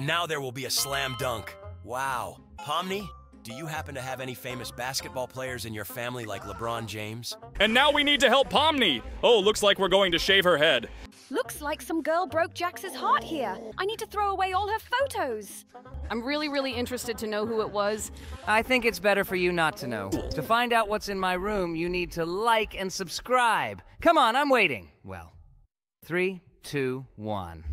And now there will be a slam dunk. Wow. Pomni, do you happen to have any famous basketball players in your family like LeBron James? And now we need to help Pomni. Oh, looks like we're going to shave her head. Looks like some girl broke Jax's heart here. I need to throw away all her photos. I'm really interested to know who it was. I think it's better for you not to know. To find out what's in my room, you need to like and subscribe. Come on, I'm waiting. Well, 3, 2, 1.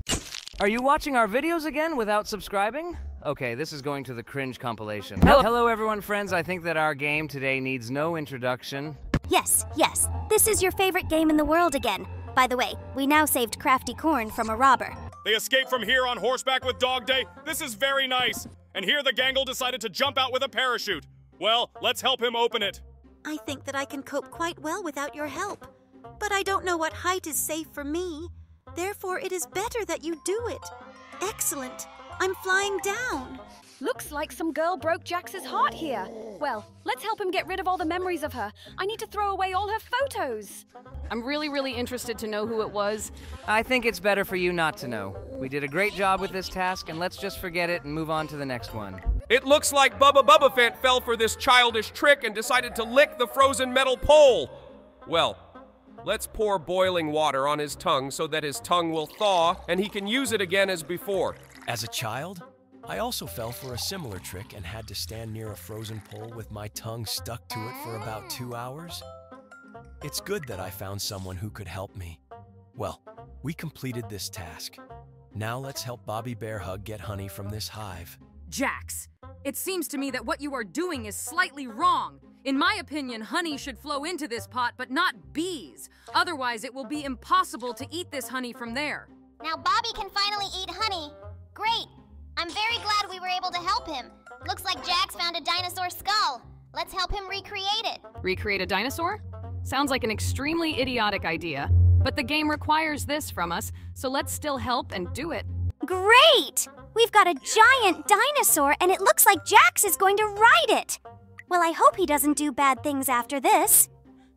Are you watching our videos again without subscribing? Okay, this is going to the cringe compilation. Hello everyone, friends. I think that our game today needs no introduction. Yes. This is your favorite game in the world again. By the way, we now saved Crafty Corn from a robber. They escaped from here on horseback with Dog Day. This is very nice. And here the Gangle decided to jump out with a parachute. Well, let's help him open it. I think that I can cope quite well without your help. But I don't know what height is safe for me. Therefore, it is better that you do it. Excellent. I'm flying down. Looks like some girl broke Jax's heart here. Well, let's help him get rid of all the memories of her. I need to throw away all her photos. I'm really interested to know who it was. I think it's better for you not to know. We did a great job with this task, and let's just forget it and move on to the next one. It looks like Bubba Fant fell for this childish trick and decided to lick the frozen metal pole. Well, let's pour boiling water on his tongue so that his tongue will thaw and he can use it again as before. As a child, I also fell for a similar trick and had to stand near a frozen pole with my tongue stuck to it for about 2 hours. It's good that I found someone who could help me. Well, we completed this task. Now let's help Bobby Bear Hug get honey from this hive. Jax, it seems to me that what you are doing is slightly wrong. In my opinion, honey should flow into this pot, but not bees. Otherwise, it will be impossible to eat this honey from there. Now Bobby can finally eat honey. Great. I'm very glad we were able to help him. Looks like Jax found a dinosaur skull. Let's help him recreate it. Recreate a dinosaur? Sounds like an extremely idiotic idea. But the game requires this from us, so let's still help and do it. Great! We've got a giant dinosaur, and it looks like Jax is going to ride it. Well, I hope he doesn't do bad things after this.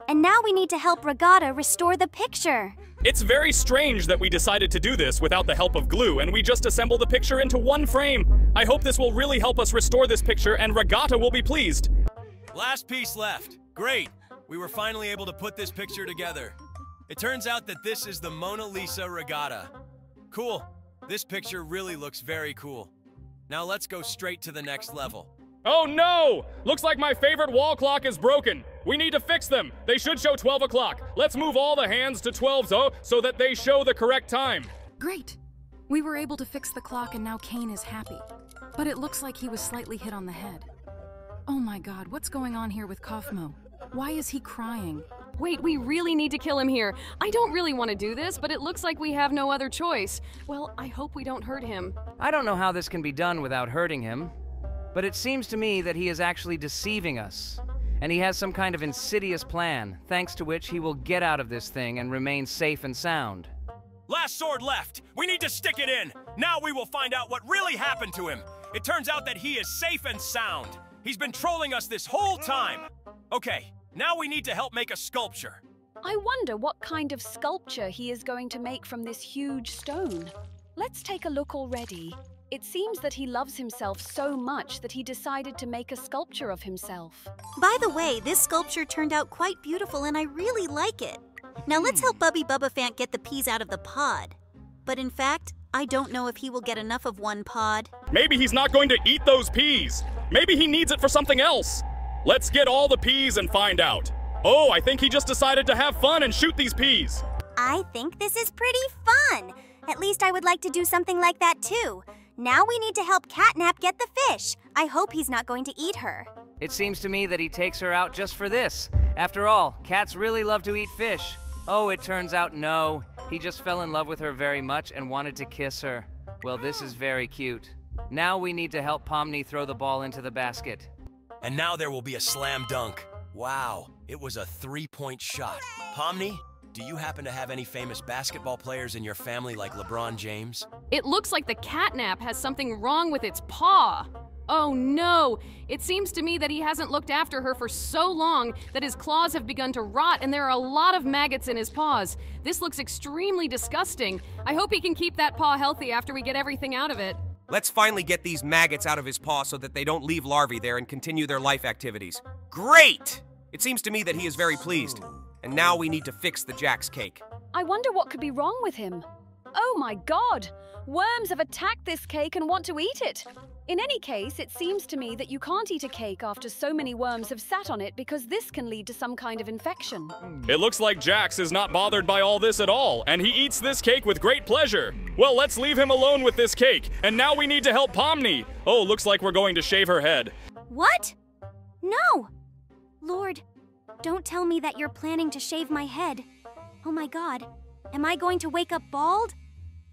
And now we need to help Regatta restore the picture. It's very strange that we decided to do this without the help of glue, and we just assembled the picture into one frame. I hope this will really help us restore this picture, and Regatta will be pleased. Last piece left. Great. We were finally able to put this picture together. It turns out that this is the Mona Lisa Regatta. Cool. This picture really looks very cool. Now let's go straight to the next level. Oh no! Looks like my favorite wall clock is broken. We need to fix them. They should show 12 o'clock. Let's move all the hands to 12 so that they show the correct time. Great. We were able to fix the clock and now Kane is happy. But it looks like he was slightly hit on the head. Oh my god, what's going on here with Kaufmo? Why is he crying? Wait, we really need to kill him here. I don't really want to do this, but it looks like we have no other choice. Well, I hope we don't hurt him. I don't know how this can be done without hurting him, but it seems to me that he is actually deceiving us. And he has some kind of insidious plan, thanks to which he will get out of this thing and remain safe and sound. Last sword left. We need to stick it in. Now we will find out what really happened to him. It turns out that he is safe and sound. He's been trolling us this whole time. Okay, now we need to help make a sculpture. I wonder what kind of sculpture he is going to make from this huge stone. Let's take a look already. It seems that he loves himself so much that he decided to make a sculpture of himself. By the way, this sculpture turned out quite beautiful and I really like it. Now let's help Bubba Fant get the peas out of the pod. But in fact, I don't know if he will get enough of one pod. Maybe he's not going to eat those peas. Maybe he needs it for something else. Let's get all the peas and find out. Oh, I think he just decided to have fun and shoot these peas. I think this is pretty fun. At least I would like to do something like that too. Now we need to help Catnap get the fish. I hope he's not going to eat her. It seems to me that he takes her out just for this. After all, cats really love to eat fish. Oh, it turns out no. He just fell in love with her very much and wanted to kiss her. Well, this is very cute. Now we need to help Pomni throw the ball into the basket. And now there will be a slam dunk. Wow, it was a 3-point shot. Pomni, do you happen to have any famous basketball players in your family like LeBron James? It looks like the catnap has something wrong with its paw. Oh no! It seems to me that he hasn't looked after her for so long that his claws have begun to rot and there are a lot of maggots in his paws. This looks extremely disgusting. I hope he can keep that paw healthy after we get everything out of it. Let's finally get these maggots out of his paw so that they don't leave larvae there and continue their life activities. Great! It seems to me that he is very pleased. And now we need to fix the Jack's cake. I wonder what could be wrong with him. Oh my god! Worms have attacked this cake and want to eat it. In any case, it seems to me that you can't eat a cake after so many worms have sat on it because this can lead to some kind of infection. It looks like Jax is not bothered by all this at all, and he eats this cake with great pleasure. Well, let's leave him alone with this cake, and now we need to help Pomni. Oh, looks like we're going to shave her head. What? No! Lord, don't tell me that you're planning to shave my head. Oh my god, am I going to wake up bald?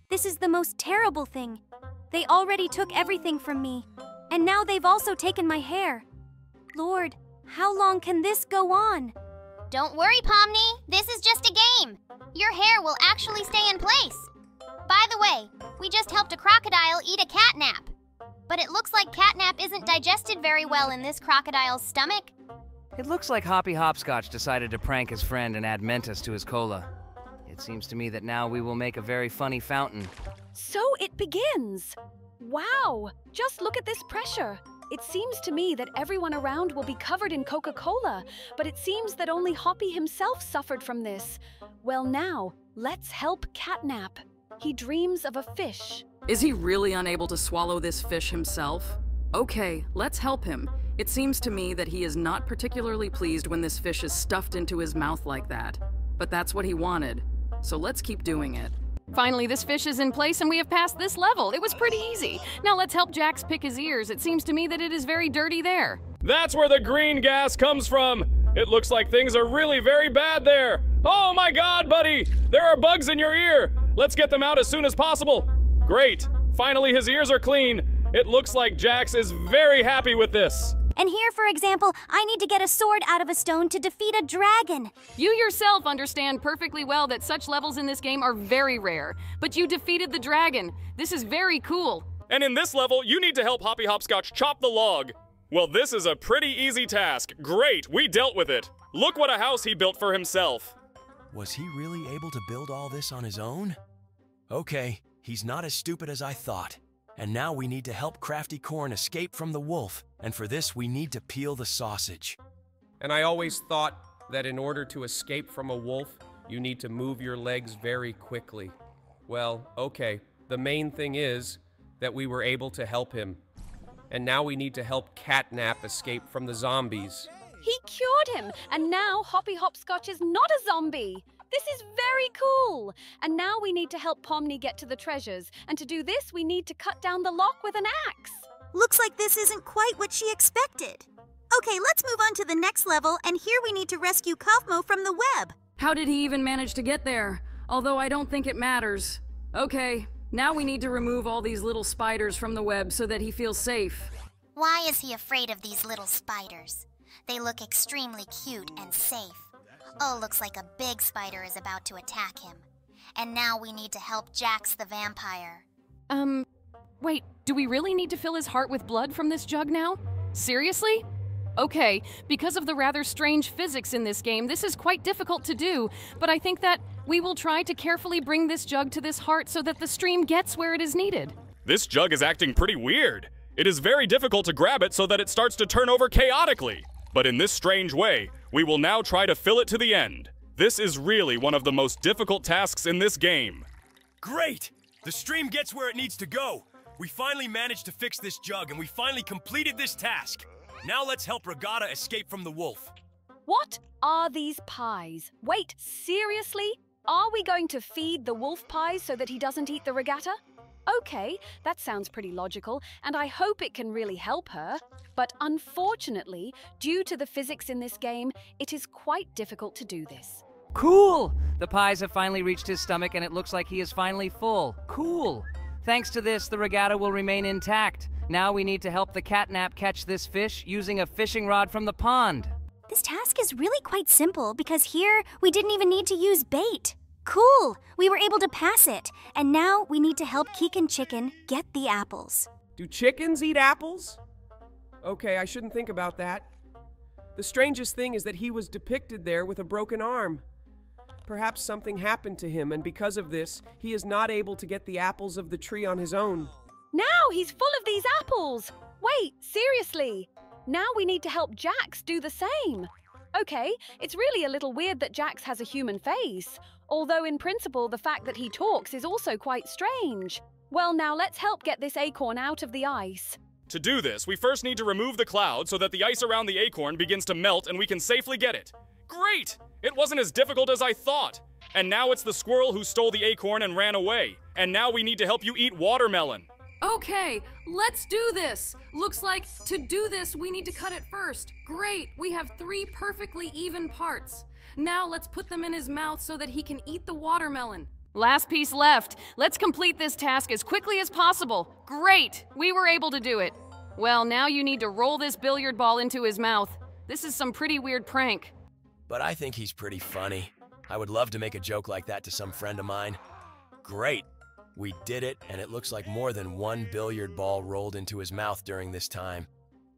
This is the most terrible thing. They already took everything from me, and now they've also taken my hair. Lord, how long can this go on? Don't worry, Pomni. This is just a game. Your hair will actually stay in place. By the way, we just helped a crocodile eat a catnap. But it looks like catnap isn't digested very well in this crocodile's stomach. It looks like Hoppy Hopscotch decided to prank his friend and add Mentos to his cola. It seems to me that now we will make a very funny fountain. So it begins! Wow! Just look at this pressure. It seems to me that everyone around will be covered in Coca-Cola, but it seems that only Hoppy himself suffered from this. Well now, let's help Catnap. He dreams of a fish. Is he really unable to swallow this fish himself? Okay, let's help him. It seems to me that he is not particularly pleased when this fish is stuffed into his mouth like that. But that's what he wanted. So let's keep doing it. Finally, this fish is in place and we have passed this level. It was pretty easy. Now let's help Jax pick his ears. It seems to me that it is very dirty there. That's where the green gas comes from. It looks like things are really very bad there. Oh my god, buddy! There are bugs in your ear! Let's get them out as soon as possible. Great. Finally, his ears are clean. It looks like Jax is very happy with this. And here, for example, I need to get a sword out of a stone to defeat a dragon. You yourself understand perfectly well that such levels in this game are very rare. But you defeated the dragon. This is very cool. And in this level, you need to help Hoppy Hopscotch chop the log. Well, this is a pretty easy task. Great, we dealt with it. Look what a house he built for himself. Was he really able to build all this on his own? Okay, he's not as stupid as I thought. And now we need to help Crafty Corn escape from the wolf. And for this, we need to peel the sausage. And I always thought that in order to escape from a wolf, you need to move your legs very quickly. Well, okay. The main thing is that we were able to help him. And now we need to help Catnap escape from the zombies. He cured him, and now Hoppy Hopscotch is not a zombie. This is very cool. And now we need to help Pomni get to the treasures. And to do this, we need to cut down the lock with an axe. Looks like this isn't quite what she expected. Okay, let's move on to the next level, and here we need to rescue Kaufmo from the web. How did he even manage to get there? Although I don't think it matters. Okay, now we need to remove all these little spiders from the web so that he feels safe. Why is he afraid of these little spiders? They look extremely cute and safe. Oh, looks like a big spider is about to attack him. And now we need to help Jax the vampire. Wait, do we really need to fill his heart with blood from this jug now? Seriously? Okay, because of the rather strange physics in this game, this is quite difficult to do, but I think that we will try to carefully bring this jug to this heart so that the stream gets where it is needed. This jug is acting pretty weird. It is very difficult to grab it so that it starts to turn over chaotically. But in this strange way, we will now try to fill it to the end. This is really one of the most difficult tasks in this game. Great! The stream gets where it needs to go. We finally managed to fix this jug, and we finally completed this task. Now let's help Regatta escape from the wolf. What are these pies? Wait, seriously? Are we going to feed the wolf pies so that he doesn't eat the Regatta? Okay, that sounds pretty logical, and I hope it can really help her. But unfortunately, due to the physics in this game, it is quite difficult to do this. Cool! The pies have finally reached his stomach, and it looks like he is finally full. Cool! Thanks to this, the Regatta will remain intact. Now we need to help the Catnap catch this fish using a fishing rod from the pond. This task is really quite simple because here we didn't even need to use bait. Cool! We were able to pass it. And now we need to help Keegan Chicken get the apples. Do chickens eat apples? Okay, I shouldn't think about that. The strangest thing is that he was depicted there with a broken arm. Perhaps something happened to him, and because of this, he is not able to get the apples of the tree on his own. Now he's full of these apples. Wait, seriously. Now we need to help Jax do the same. Okay, it's really a little weird that Jax has a human face, although in principle the fact that he talks is also quite strange. Well, now let's help get this acorn out of the ice. To do this, we first need to remove the cloud so that the ice around the acorn begins to melt and we can safely get it. Great! It wasn't as difficult as I thought. And now it's the squirrel who stole the acorn and ran away. And now we need to help you eat watermelon. Okay, let's do this. Looks like to do this, we need to cut it first. Great, we have 3 perfectly even parts. Now let's put them in his mouth so that he can eat the watermelon. Last piece left. Let's complete this task as quickly as possible. Great! We were able to do it. Well, now you need to roll this billiard ball into his mouth. This is some pretty weird prank. But I think he's pretty funny. I would love to make a joke like that to some friend of mine. Great! We did it, and it looks like more than 1 billiard ball rolled into his mouth during this time.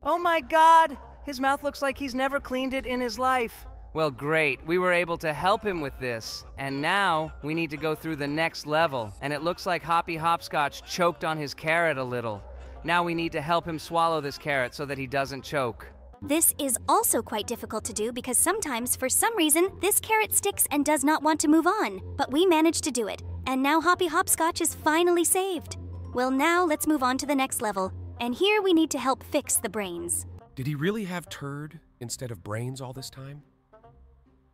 Oh my God! His mouth looks like he's never cleaned it in his life. Well, great. We were able to help him with this. And now we need to go through the next level. And it looks like Hoppy Hopscotch choked on his carrot a little. Now we need to help him swallow this carrot so that he doesn't choke. This is also quite difficult to do because sometimes, for some reason, this carrot sticks and does not want to move on. But we managed to do it. And now Hoppy Hopscotch is finally saved. Well, now let's move on to the next level. And here we need to help fix the brains. Did he really have turd instead of brains all this time?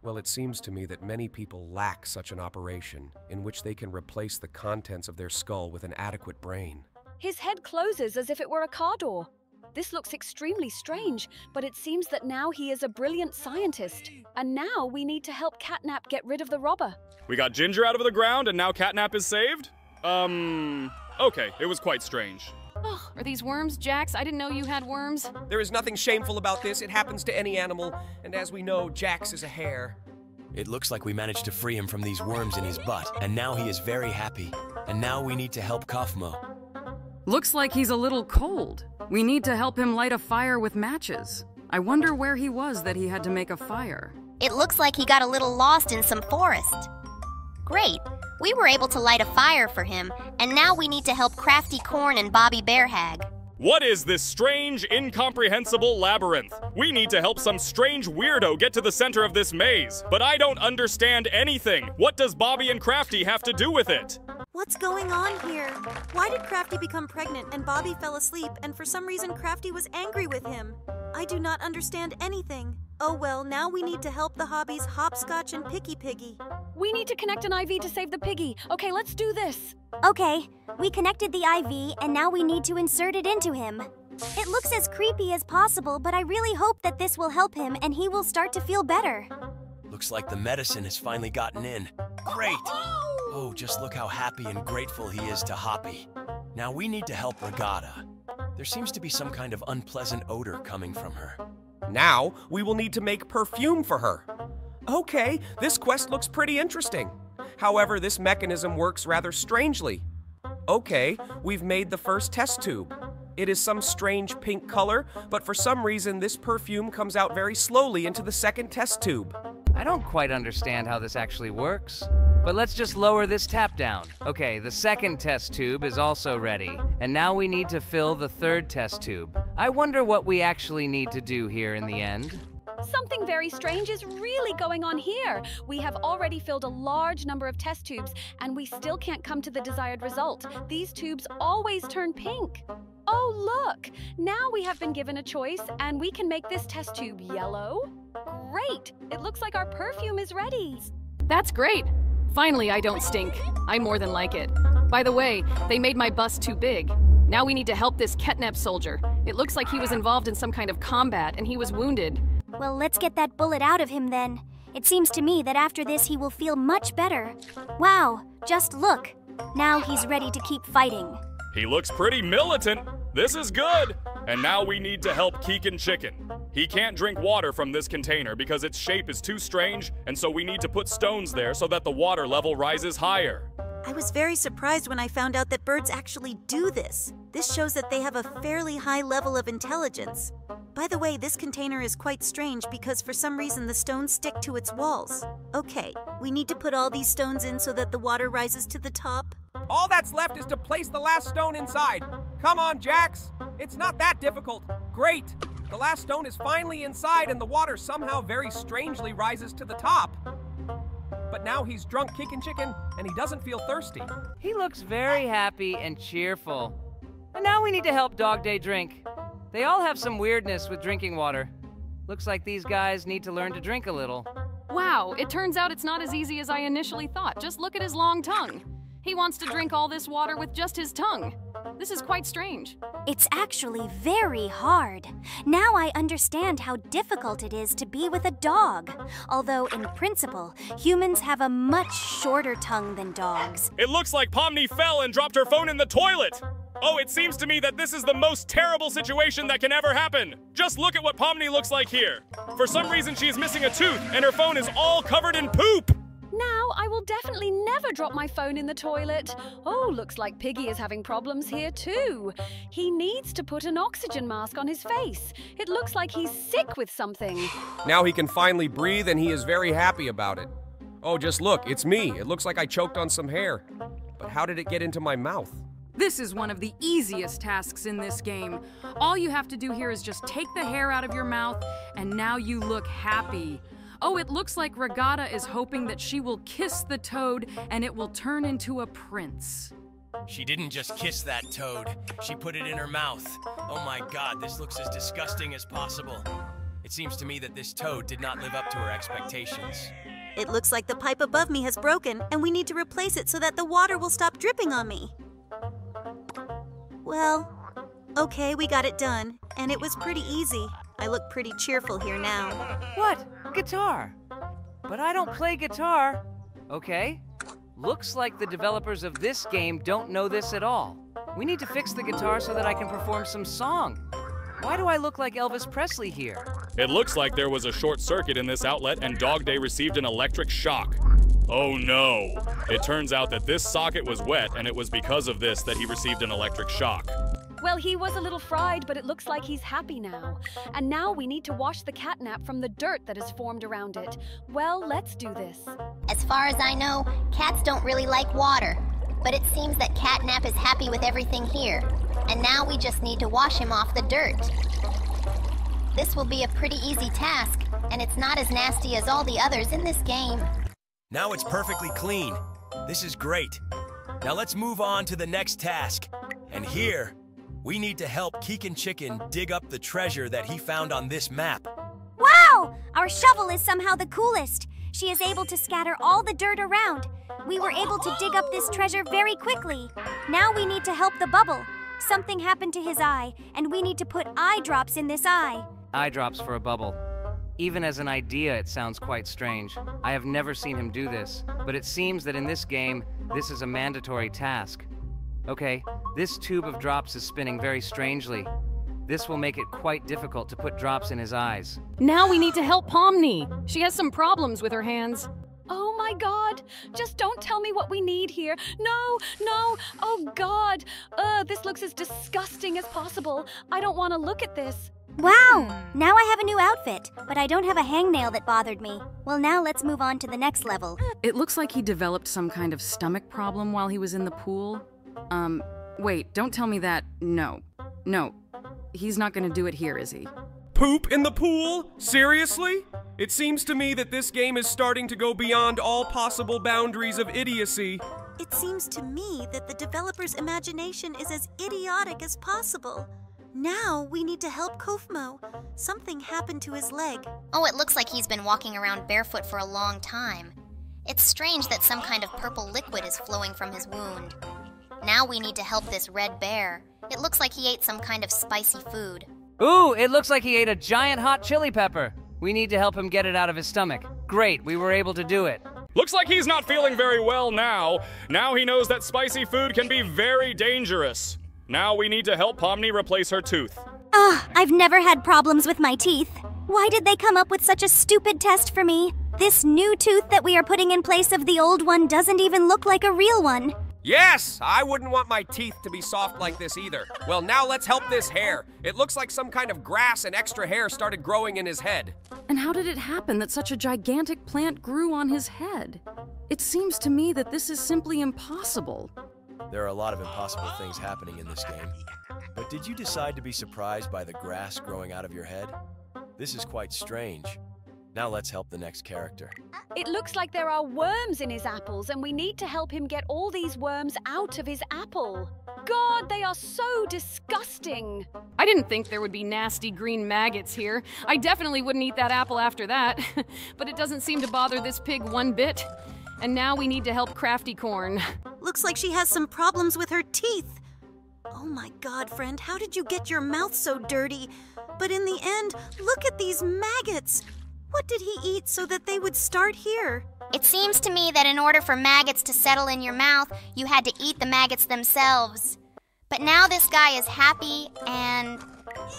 Well, it seems to me that many people lack such an operation in which they can replace the contents of their skull with an adequate brain. His head closes as if it were a car door. This looks extremely strange, but it seems that now he is a brilliant scientist. And now we need to help Catnap get rid of the robber. We got Ginger out of the ground and now Catnap is saved? Okay, it was quite strange. Oh, are these worms, Jax? I didn't know you had worms. There is nothing shameful about this. It happens to any animal, and as we know, Jax is a hare. It looks like we managed to free him from these worms in his butt, and now he is very happy. And now we need to help Kaufmo. Looks like he's a little cold. We need to help him light a fire with matches. I wonder where he was that he had to make a fire. It looks like he got a little lost in some forest. Great. We were able to light a fire for him, and now we need to help Crafty Corn and Bobby Bearhag. What is this strange, incomprehensible labyrinth? We need to help some strange weirdo get to the center of this maze, but I don't understand anything. What does Bobby and Crafty have to do with it? What's going on here? Why did Crafty become pregnant and Bobby fell asleep, and for some reason Crafty was angry with him? I do not understand anything. Oh well, now we need to help the hobbies Hopscotch and Picky Piggy. We need to connect an IV to save the piggy. Okay, let's do this. Okay, we connected the IV and now we need to insert it into him. It looks as creepy as possible, but I really hope that this will help him and he will start to feel better. Looks like the medicine has finally gotten in. Great! Oh, just look how happy and grateful he is to Hoppy. Now we need to help Regatta. There seems to be some kind of unpleasant odor coming from her. Now, we will need to make perfume for her. Okay, this quest looks pretty interesting. However, this mechanism works rather strangely. Okay, we've made the first test tube. It is some strange pink color, but for some reason this perfume comes out very slowly into the second test tube. I don't quite understand how this actually works. But let's just lower this tap down. Okay, the second test tube is also ready. And now we need to fill the third test tube. I wonder what we actually need to do here in the end. Something very strange is really going on here. We have already filled a large number of test tubes, and we still can't come to the desired result. These tubes always turn pink. Oh, look! Now we have been given a choice, and we can make this test tube yellow. Great! It looks like our perfume is ready. That's great. Finally, I don't stink. I more than like it. By the way, they made my bust too big. Now we need to help this Catnap soldier. It looks like he was involved in some kind of combat, and he was wounded. Well, let's get that bullet out of him then. It seems to me that after this he will feel much better. Wow, just look. Now he's ready to keep fighting. He looks pretty militant. This is good. And now we need to help Keegan Chicken. He can't drink water from this container because its shape is too strange, and so we need to put stones there so that the water level rises higher. I was very surprised when I found out that birds actually do this. This shows that they have a fairly high level of intelligence. By the way, this container is quite strange because for some reason the stones stick to its walls. Okay, we need to put all these stones in so that the water rises to the top. All that's left is to place the last stone inside. Come on, Jax. It's not that difficult. Great. The last stone is finally inside and the water somehow very strangely rises to the top. But now he's drunk kicking chicken and he doesn't feel thirsty. He looks very happy and cheerful. And now we need to help Dog Day drink. They all have some weirdness with drinking water. Looks like these guys need to learn to drink a little. Wow, it turns out it's not as easy as I initially thought. Just look at his long tongue. He wants to drink all this water with just his tongue. This is quite strange. It's actually very hard. Now I understand how difficult it is to be with a dog. Although, in principle, humans have a much shorter tongue than dogs. It looks like Pomni fell and dropped her phone in the toilet. Oh, it seems to me that this is the most terrible situation that can ever happen. Just look at what Pomni looks like here. For some reason, she is missing a tooth, and her phone is all covered in poop. Now I will definitely never drop my phone in the toilet. Oh, looks like Piggy is having problems here too. He needs to put an oxygen mask on his face. It looks like he's sick with something. Now he can finally breathe and he is very happy about it. Oh, just look, it's me. It looks like I choked on some hair. But how did it get into my mouth? This is one of the easiest tasks in this game. All you have to do here is just take the hair out of your mouth, and now you look happy. Oh, it looks like Regatta is hoping that she will kiss the toad and it will turn into a prince. She didn't just kiss that toad. She put it in her mouth. Oh my God, this looks as disgusting as possible. It seems to me that this toad did not live up to her expectations. It looks like the pipe above me has broken, and we need to replace it so that the water will stop dripping on me. Well, okay, we got it done, and it was pretty easy. I look pretty cheerful here now. What? Guitar? But I don't play guitar. Okay. Looks like the developers of this game don't know this at all. We need to fix the guitar so that I can perform some song. Why do I look like Elvis Presley here? It looks like there was a short circuit in this outlet and Dog Day received an electric shock. Oh no! It turns out that this socket was wet and it was because of this that he received an electric shock. Well, he was a little fried, but it looks like he's happy now. And now we need to wash the catnap from the dirt that has formed around it. Well, let's do this. As far as I know, cats don't really like water. But it seems that Catnap is happy with everything here. And now we just need to wash him off the dirt. This will be a pretty easy task, and it's not as nasty as all the others in this game. Now it's perfectly clean. This is great. Now let's move on to the next task. And here, we need to help Keegan Chicken dig up the treasure that he found on this map. Wow! Our shovel is somehow the coolest. She is able to scatter all the dirt around. We were able to dig up this treasure very quickly. Now we need to help the bubble. Something happened to his eye, and we need to put eye drops in this eye. Eye drops for a bubble. Even as an idea, it sounds quite strange. I have never seen him do this, but it seems that in this game, this is a mandatory task. Okay, this tube of drops is spinning very strangely. This will make it quite difficult to put drops in his eyes. Now we need to help Pomni. She has some problems with her hands. Oh my God! Just don't tell me what we need here. No, no, oh God! This looks as disgusting as possible. I don't want to look at this. Wow! Now I have a new outfit, but I don't have a hangnail that bothered me. Well, now let's move on to the next level. It looks like he developed some kind of stomach problem while he was in the pool. Wait, don't tell me that. No. He's not gonna do it here, is he? Poop in the pool? Seriously? It seems to me that this game is starting to go beyond all possible boundaries of idiocy. It seems to me that the developer's imagination is as idiotic as possible. Now we need to help Kofmo. Something happened to his leg. Oh, it looks like he's been walking around barefoot for a long time. It's strange that some kind of purple liquid is flowing from his wound. Now we need to help this red bear. It looks like he ate some kind of spicy food. Ooh, it looks like he ate a giant hot chili pepper. We need to help him get it out of his stomach. Great, we were able to do it. Looks like he's not feeling very well now. Now he knows that spicy food can be very dangerous. Now we need to help Pomni replace her tooth. I've never had problems with my teeth. Why did they come up with such a stupid test for me? This new tooth that we are putting in place of the old one doesn't even look like a real one. Yes! I wouldn't want my teeth to be soft like this either. Well, now let's help this hair. It looks like some kind of grass and extra hair started growing in his head. And how did it happen that such a gigantic plant grew on his head? It seems to me that this is simply impossible. There are a lot of impossible things happening in this game. But did you decide to be surprised by the grass growing out of your head? This is quite strange. Now let's help the next character. It looks like there are worms in his apples, and we need to help him get all these worms out of his apple. God, they are so disgusting. I didn't think there would be nasty green maggots here. I definitely wouldn't eat that apple after that. But it doesn't seem to bother this pig one bit. And now we need to help Crafty Corn. Looks like she has some problems with her teeth. Oh my God, friend, how did you get your mouth so dirty? But in the end, look at these maggots. What did he eat so that they would start here? It seems to me that in order for maggots to settle in your mouth, you had to eat the maggots themselves. But now this guy is happy and...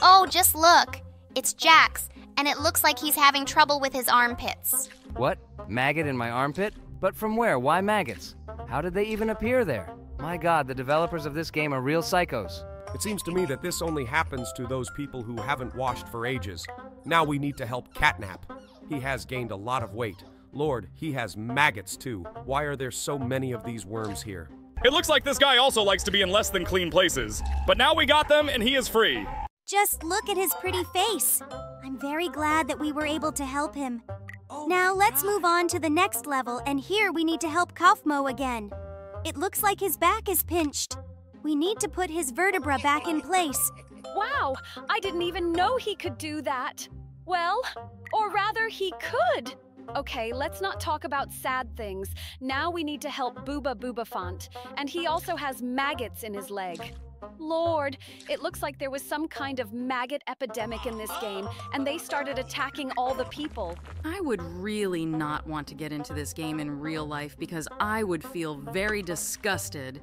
Oh, just look. It's Jax, and it looks like he's having trouble with his armpits. What? Maggot in my armpit? But from where? Why maggots? How did they even appear there? My God, the developers of this game are real psychos. It seems to me that this only happens to those people who haven't washed for ages. Now we need to help Catnap. He has gained a lot of weight. Lord, he has maggots too. Why are there so many of these worms here? It looks like this guy also likes to be in less than clean places. But now we got them and he is free. Just look at his pretty face. I'm very glad that we were able to help him. Now let's move on to the next level, and here we need to help Kaufmo again. It looks like his back is pinched. We need to put his vertebra back in place. Wow, I didn't even know he could do that. Well, or rather, he could. Okay, let's not talk about sad things. Now we need to help Booba Boobafant, and he also has maggots in his leg. Lord, it looks like there was some kind of maggot epidemic in this game, and they started attacking all the people. I would really not want to get into this game in real life because I would feel very disgusted.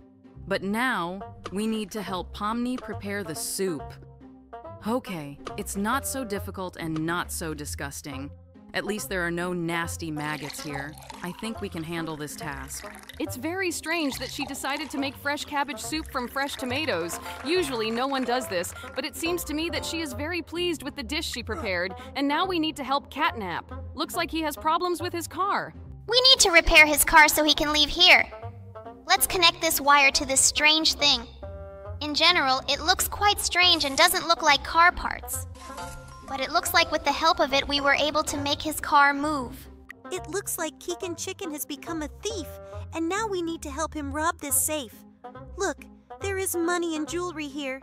But now, we need to help Pomni prepare the soup. Okay, it's not so difficult and not so disgusting. At least there are no nasty maggots here. I think we can handle this task. It's very strange that she decided to make fresh cabbage soup from fresh tomatoes. Usually no one does this, but it seems to me that she is very pleased with the dish she prepared, and now we need to help Catnap. Looks like he has problems with his car. We need to repair his car so he can leave here. Let's connect this wire to this strange thing. In general, it looks quite strange and doesn't look like car parts. But it looks like with the help of it, we were able to make his car move. It looks like Keegan Chicken has become a thief, and now we need to help him rob this safe. Look, there is money and jewelry here.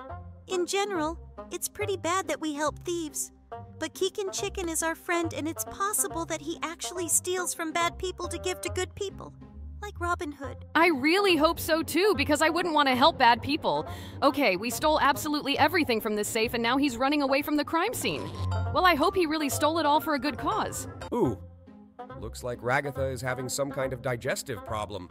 In general, it's pretty bad that we help thieves. But Keegan Chicken is our friend, and it's possible that he actually steals from bad people to give to good people. Like Robin Hood. I really hope so too, because I wouldn't want to help bad people. Okay, we stole absolutely everything from this safe, and now he's running away from the crime scene. Well, I hope he really stole it all for a good cause. Ooh, looks like Ragatha is having some kind of digestive problem.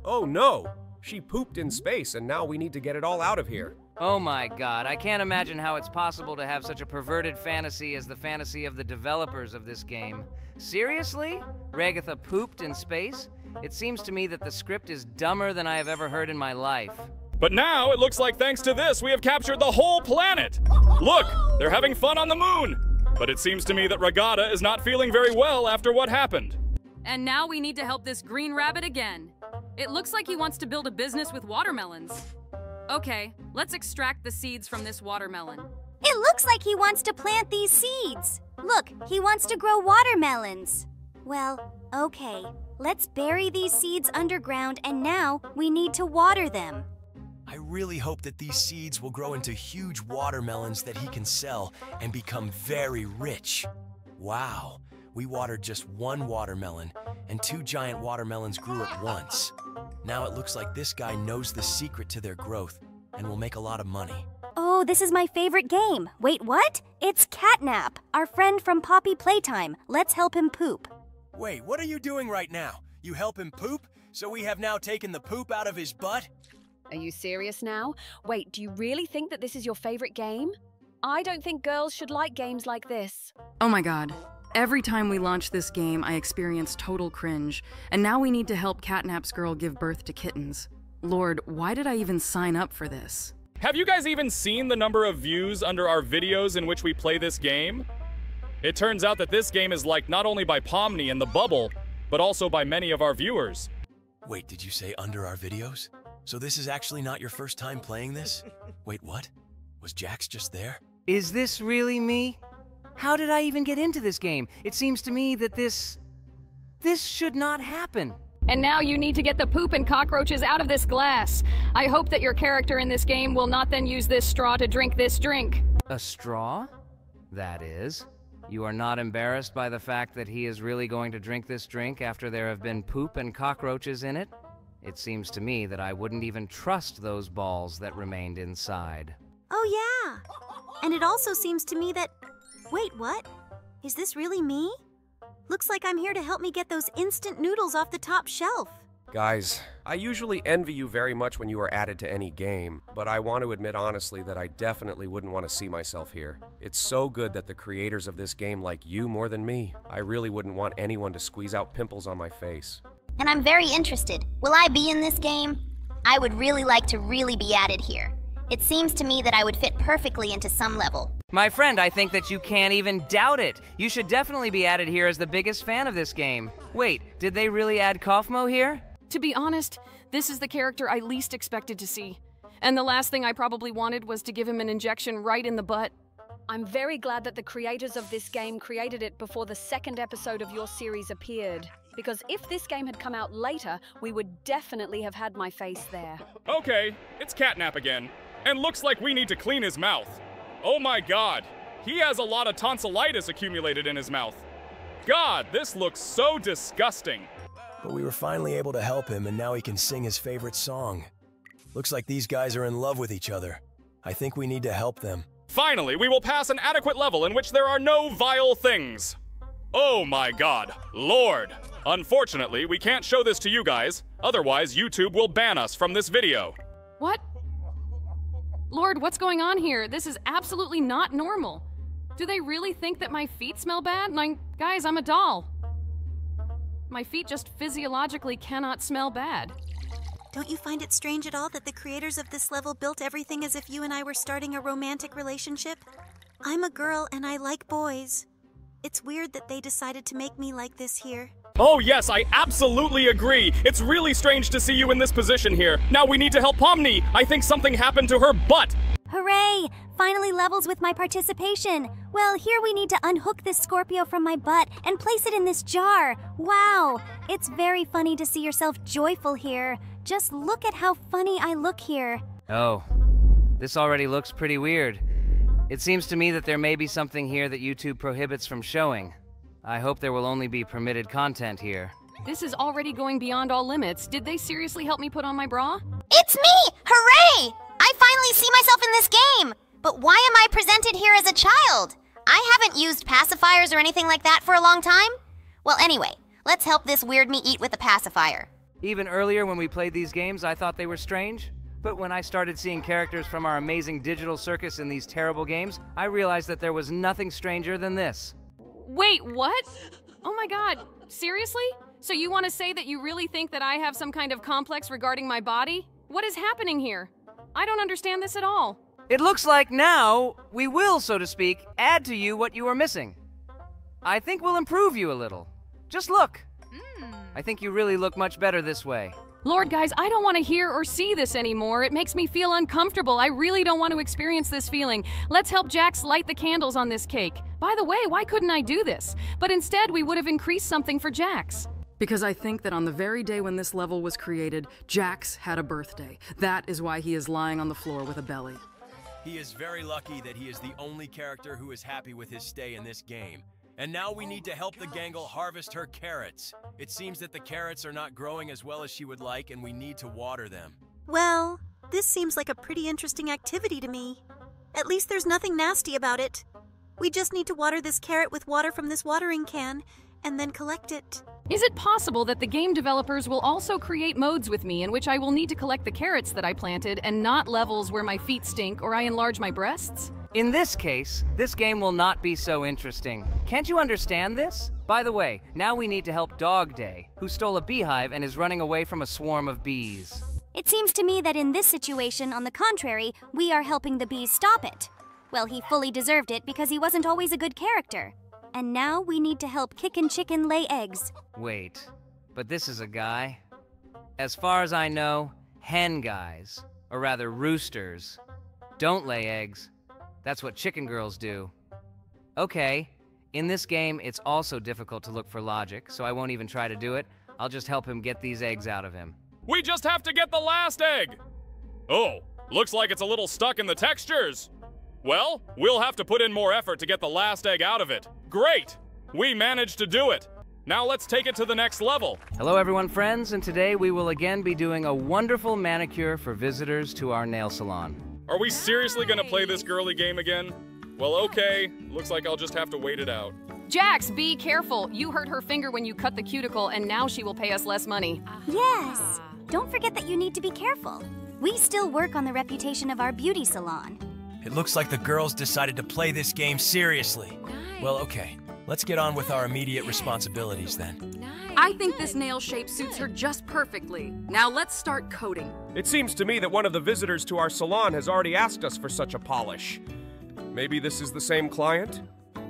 Oh no, she pooped in space and now we need to get it all out of here. Oh my God, I can't imagine how it's possible to have such a perverted fantasy as the fantasy of the developers of this game. Seriously? Ragatha pooped in space? It seems to me that the script is dumber than I have ever heard in my life. But now it looks like thanks to this, we have captured the whole planet. Look, they're having fun on the moon. But it seems to me that Regatta is not feeling very well after what happened. And now we need to help this green rabbit again. It looks like he wants to build a business with watermelons. Okay, let's extract the seeds from this watermelon. It looks like he wants to plant these seeds. Look, he wants to grow watermelons. Well, okay. Let's bury these seeds underground, and now we need to water them. I really hope that these seeds will grow into huge watermelons that he can sell and become very rich. Wow, we watered just one watermelon, and 2 giant watermelons grew at once. Now it looks like this guy knows the secret to their growth and will make a lot of money. Oh, this is my favorite game. Wait, what? It's Catnap, our friend from Poppy Playtime. Let's help him poop. Wait, what are you doing right now? You help him poop? So we have now taken the poop out of his butt? Are you serious now? Wait, do you really think that this is your favorite game? I don't think girls should like games like this. Oh my God. Every time we launch this game, I experience total cringe. And now we need to help Catnap's girl give birth to kittens. Lord, why did I even sign up for this? Have you guys even seen the number of views under our videos in which we play this game? It turns out that this game is liked not only by Pomni and The Bubble, but also by many of our viewers. Wait, did you say under our videos? So this is actually not your first time playing this? Wait, what? Was Jax just there? Is this really me? How did I even get into this game? It seems to me that this should not happen. And now you need to get the poop and cockroaches out of this glass. I hope that your character in this game will not then use this straw to drink this drink. A straw? That is. You are not embarrassed by the fact that he is really going to drink this drink after there have been poop and cockroaches in it? It seems to me that I wouldn't even trust those balls that remained inside. Oh yeah! And it also seems to me that... Wait, what? Is this really me? Looks like I'm here to help me get those instant noodles off the top shelf. Guys, I usually envy you very much when you are added to any game, but I want to admit honestly that I definitely wouldn't want to see myself here. It's so good that the creators of this game like you more than me. I really wouldn't want anyone to squeeze out pimples on my face. And I'm very interested. Will I be in this game? I would really like to really be added here. It seems to me that I would fit perfectly into some level. My friend, I think that you can't even doubt it. You should definitely be added here as the biggest fan of this game. Wait, did they really add Kaufmo here? To be honest, this is the character I least expected to see. And the last thing I probably wanted was to give him an injection right in the butt. I'm very glad that the creators of this game created it before the second episode of your series appeared. Because if this game had come out later, we would definitely have had my face there. Okay, it's Catnap again. And looks like we need to clean his mouth. Oh my god, he has a lot of tonsillitis accumulated in his mouth. God, this looks so disgusting. But we were finally able to help him, and now he can sing his favorite song. Looks like these guys are in love with each other. I think we need to help them. Finally, we will pass an adequate level in which there are no vile things. Oh my god, Lord. Unfortunately, we can't show this to you guys, otherwise YouTube will ban us from this video. What? Lord, what's going on here? This is absolutely not normal. Do they really think that my feet smell bad? Guys, I'm a doll. My feet just physiologically cannot smell bad. Don't you find it strange at all that the creators of this level built everything as if you and I were starting a romantic relationship? I'm a girl and I like boys. It's weird that they decided to make me like this here. Oh yes, I absolutely agree. It's really strange to see you in this position here. Now we need to help Pomni. I think something happened to her butt. Hooray! Finally levels with my participation. Well, here we need to unhook this Scorpio from my butt and place it in this jar. Wow! It's very funny to see yourself joyful here. Just look at how funny I look here. Oh, this already looks pretty weird. It seems to me that there may be something here that YouTube prohibits from showing. I hope there will only be permitted content here. This is already going beyond all limits. Did they seriously help me put on my bra? It's me! Hooray! I finally see myself in this game! But why am I presented here as a child? I haven't used pacifiers or anything like that for a long time. Well, anyway, let's help this weird me eat with a pacifier. Even earlier when we played these games, I thought they were strange. But when I started seeing characters from our amazing digital circus in these terrible games, I realized that there was nothing stranger than this. Wait, what? Oh my god, seriously? So you want to say that you really think that I have some kind of complex regarding my body? What is happening here? I don't understand this at all. It looks like now we will, so to speak, add to you what you are missing. I think we'll improve you a little. Just look. I think you really look much better this way. Lord, guys, I don't want to hear or see this anymore. It makes me feel uncomfortable. I really don't want to experience this feeling. Let's help Jax light the candles on this cake. By the way, why couldn't I do this? But instead, we would have increased something for Jax. Because I think that on the very day when this level was created, Jax had a birthday. That is why he is lying on the floor with a belly. He is very lucky that he is the only character who is happy with his stay in this game. And now we need to help the Gangle harvest her carrots. It seems that the carrots are not growing as well as she would like, and we need to water them. Well, this seems like a pretty interesting activity to me. At least there's nothing nasty about it. We just need to water this carrot with water from this watering can, and then collect it. Is it possible that the game developers will also create modes with me in which I will need to collect the carrots that I planted and not levels where my feet stink or I enlarge my breasts? In this case, this game will not be so interesting. Can't you understand this? By the way, now we need to help Dog Day, who stole a beehive and is running away from a swarm of bees. It seems to me that in this situation, on the contrary, we are helping the bees stop it. Well, he fully deserved it because he wasn't always a good character. And now we need to help Kickin' Chicken lay eggs. Wait, but this is a guy? As far as I know, hen guys, or rather roosters, don't lay eggs. That's what chicken girls do. Okay, in this game, it's also difficult to look for logic, so I won't even try to do it. I'll just help him get these eggs out of him. We just have to get the last egg! Oh, looks like it's a little stuck in the textures. Well, we'll have to put in more effort to get the last egg out of it. Great! We managed to do it! Now let's take it to the next level. Hello everyone, friends, and today we will again be doing a wonderful manicure for visitors to our nail salon. Are we seriously gonna play this girly game again? Well, okay. Looks like I'll just have to wait it out. Jax, be careful. You hurt her finger when you cut the cuticle, and now she will pay us less money. Yes. Don't forget that you need to be careful. We still work on the reputation of our beauty salon. It looks like the girls decided to play this game seriously. Well, okay. Let's get on with our immediate responsibilities then. I think this nail shape suits her just perfectly. Now let's start coating. It seems to me that one of the visitors to our salon has already asked us for such a polish. Maybe this is the same client?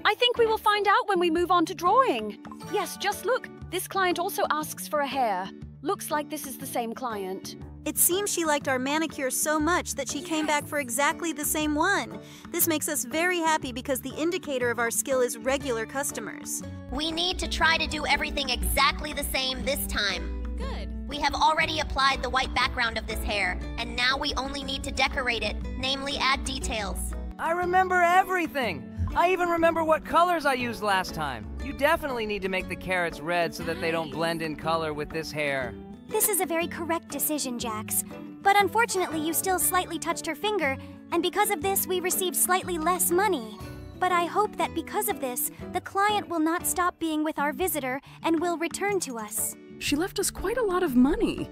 I think we will find out when we move on to drawing. Yes, just look. This client also asks for a hair. Looks like this is the same client. It seems she liked our manicure so much that she came back for exactly the same one. This makes us very happy because the indicator of our skill is regular customers. We need to try to do everything exactly the same this time. Good. We have already applied the white background of this hair, and now we only need to decorate it, namely add details. I remember everything! I even remember what colors I used last time. You definitely need to make the carrots red so that they don't blend in color with this hair. This is a very correct decision, Jax. But unfortunately, you still slightly touched her finger, and because of this, we received slightly less money. But I hope that because of this, the client will not stop being with our visitor and will return to us. She left us quite a lot of money.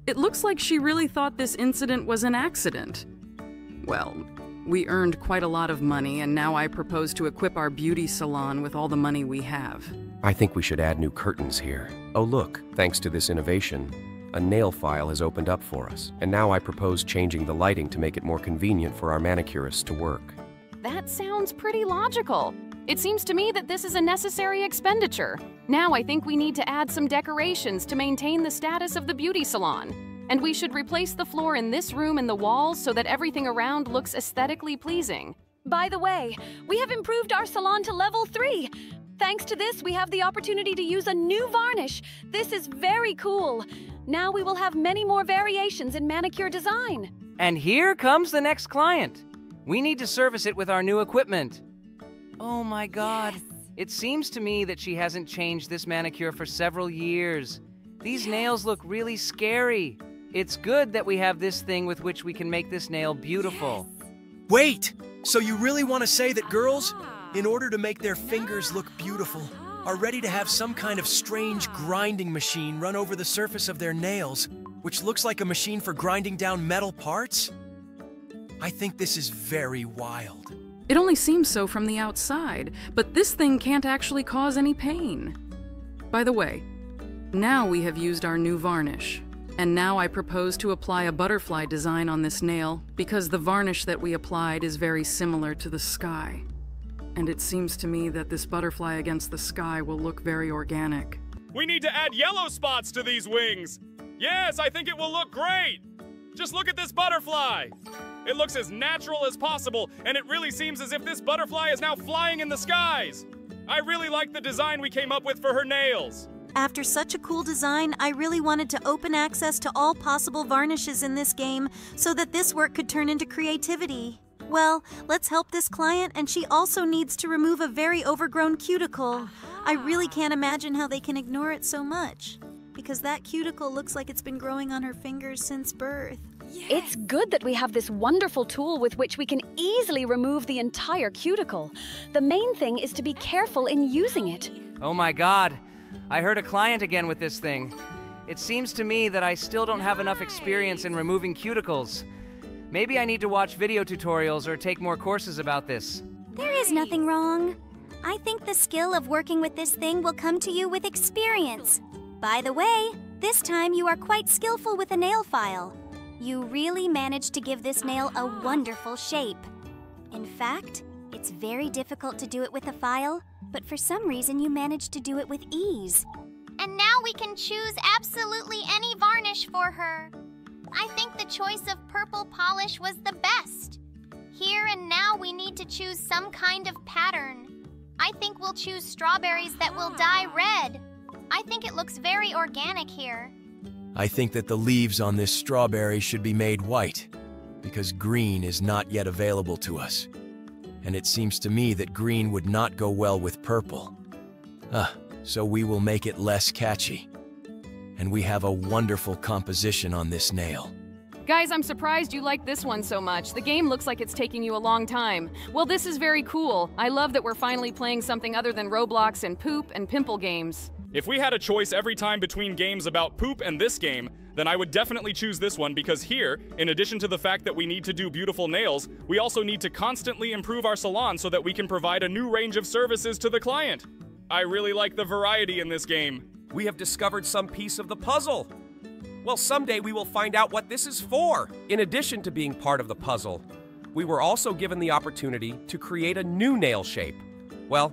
It looks like she really thought this incident was an accident. Well, we earned quite a lot of money, and now I propose to equip our beauty salon with all the money we have. I think we should add new curtains here. Oh look, thanks to this innovation, a nail file has opened up for us. And now I propose changing the lighting to make it more convenient for our manicurists to work. That sounds pretty logical. It seems to me that this is a necessary expenditure. Now I think we need to add some decorations to maintain the status of the beauty salon. And we should replace the floor in this room and the walls so that everything around looks aesthetically pleasing. By the way, we have improved our salon to level 3. Thanks to this, we have the opportunity to use a new varnish. This is very cool. Now we will have many more variations in manicure design. And here comes the next client. We need to service it with our new equipment. Oh my God. Yes. It seems to me that she hasn't changed this manicure for several years. These nails look really scary. It's good that we have this thing with which we can make this nail beautiful. Yes. Wait! So you really want to say that girls, in order to make their fingers look beautiful, are ready to have some kind of strange grinding machine run over the surface of their nails, which looks like a machine for grinding down metal parts? I think this is very wild. It only seems so from the outside, but this thing can't actually cause any pain. By the way, now we have used our new varnish. And now I propose to apply a butterfly design on this nail because the varnish that we applied is very similar to the sky. And it seems to me that this butterfly against the sky will look very organic. We need to add yellow spots to these wings. Yes, I think it will look great. Just look at this butterfly. It looks as natural as possible, and it really seems as if this butterfly is now flying in the skies. I really like the design we came up with for her nails. After such a cool design, I really wanted to open access to all possible varnishes in this game so that this work could turn into creativity. Well, let's help this client, and she also needs to remove a very overgrown cuticle. I really can't imagine how they can ignore it so much, because that cuticle looks like it's been growing on her fingers since birth. Yes. It's good that we have this wonderful tool with which we can easily remove the entire cuticle. The main thing is to be careful in using it. Oh my God. I heard a client again with this thing. It seems to me that I still don't have enough experience in removing cuticles. Maybe I need to watch video tutorials or take more courses about this. There is nothing wrong. I think the skill of working with this thing will come to you with experience. By the way, this time you are quite skillful with a nail file. You really managed to give this nail a wonderful shape. In fact, it's very difficult to do it with a file, but for some reason you managed to do it with ease. And now we can choose absolutely any varnish for her. I think the choice of purple polish was the best. Here and now we need to choose some kind of pattern. I think we'll choose strawberries that will dye red. I think it looks very organic here. I think that the leaves on this strawberry should be made white, because green is not yet available to us. And it seems to me that green would not go well with purple. So we will make it less catchy. And we have a wonderful composition on this nail. Guys, I'm surprised you like this one so much. The game looks like it's taking you a long time. Well, this is very cool. I love that we're finally playing something other than Roblox and poop and pimple games. If we had a choice every time between games about poop and this game, then I would definitely choose this one because here, in addition to the fact that we need to do beautiful nails, we also need to constantly improve our salon so that we can provide a new range of services to the client. I really like the variety in this game. We have discovered some piece of the puzzle. Well, someday we will find out what this is for. In addition to being part of the puzzle, we were also given the opportunity to create a new nail shape. Well,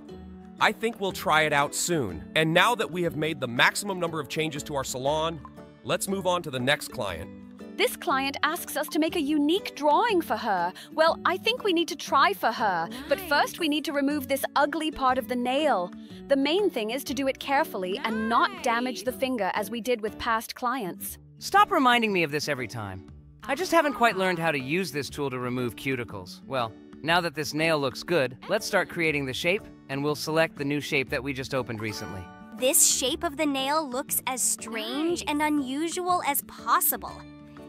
I think we'll try it out soon. And now that we have made the maximum number of changes to our salon, let's move on to the next client. This client asks us to make a unique drawing for her. Well, I think we need to try for her. But first we need to remove this ugly part of the nail. The main thing is to do it carefully and not damage the finger as we did with past clients. Stop reminding me of this every time. I just haven't quite learned how to use this tool to remove cuticles. Well, now that this nail looks good, let's start creating the shape, and we'll select the new shape that we just opened recently. This shape of the nail looks as strange and unusual as possible.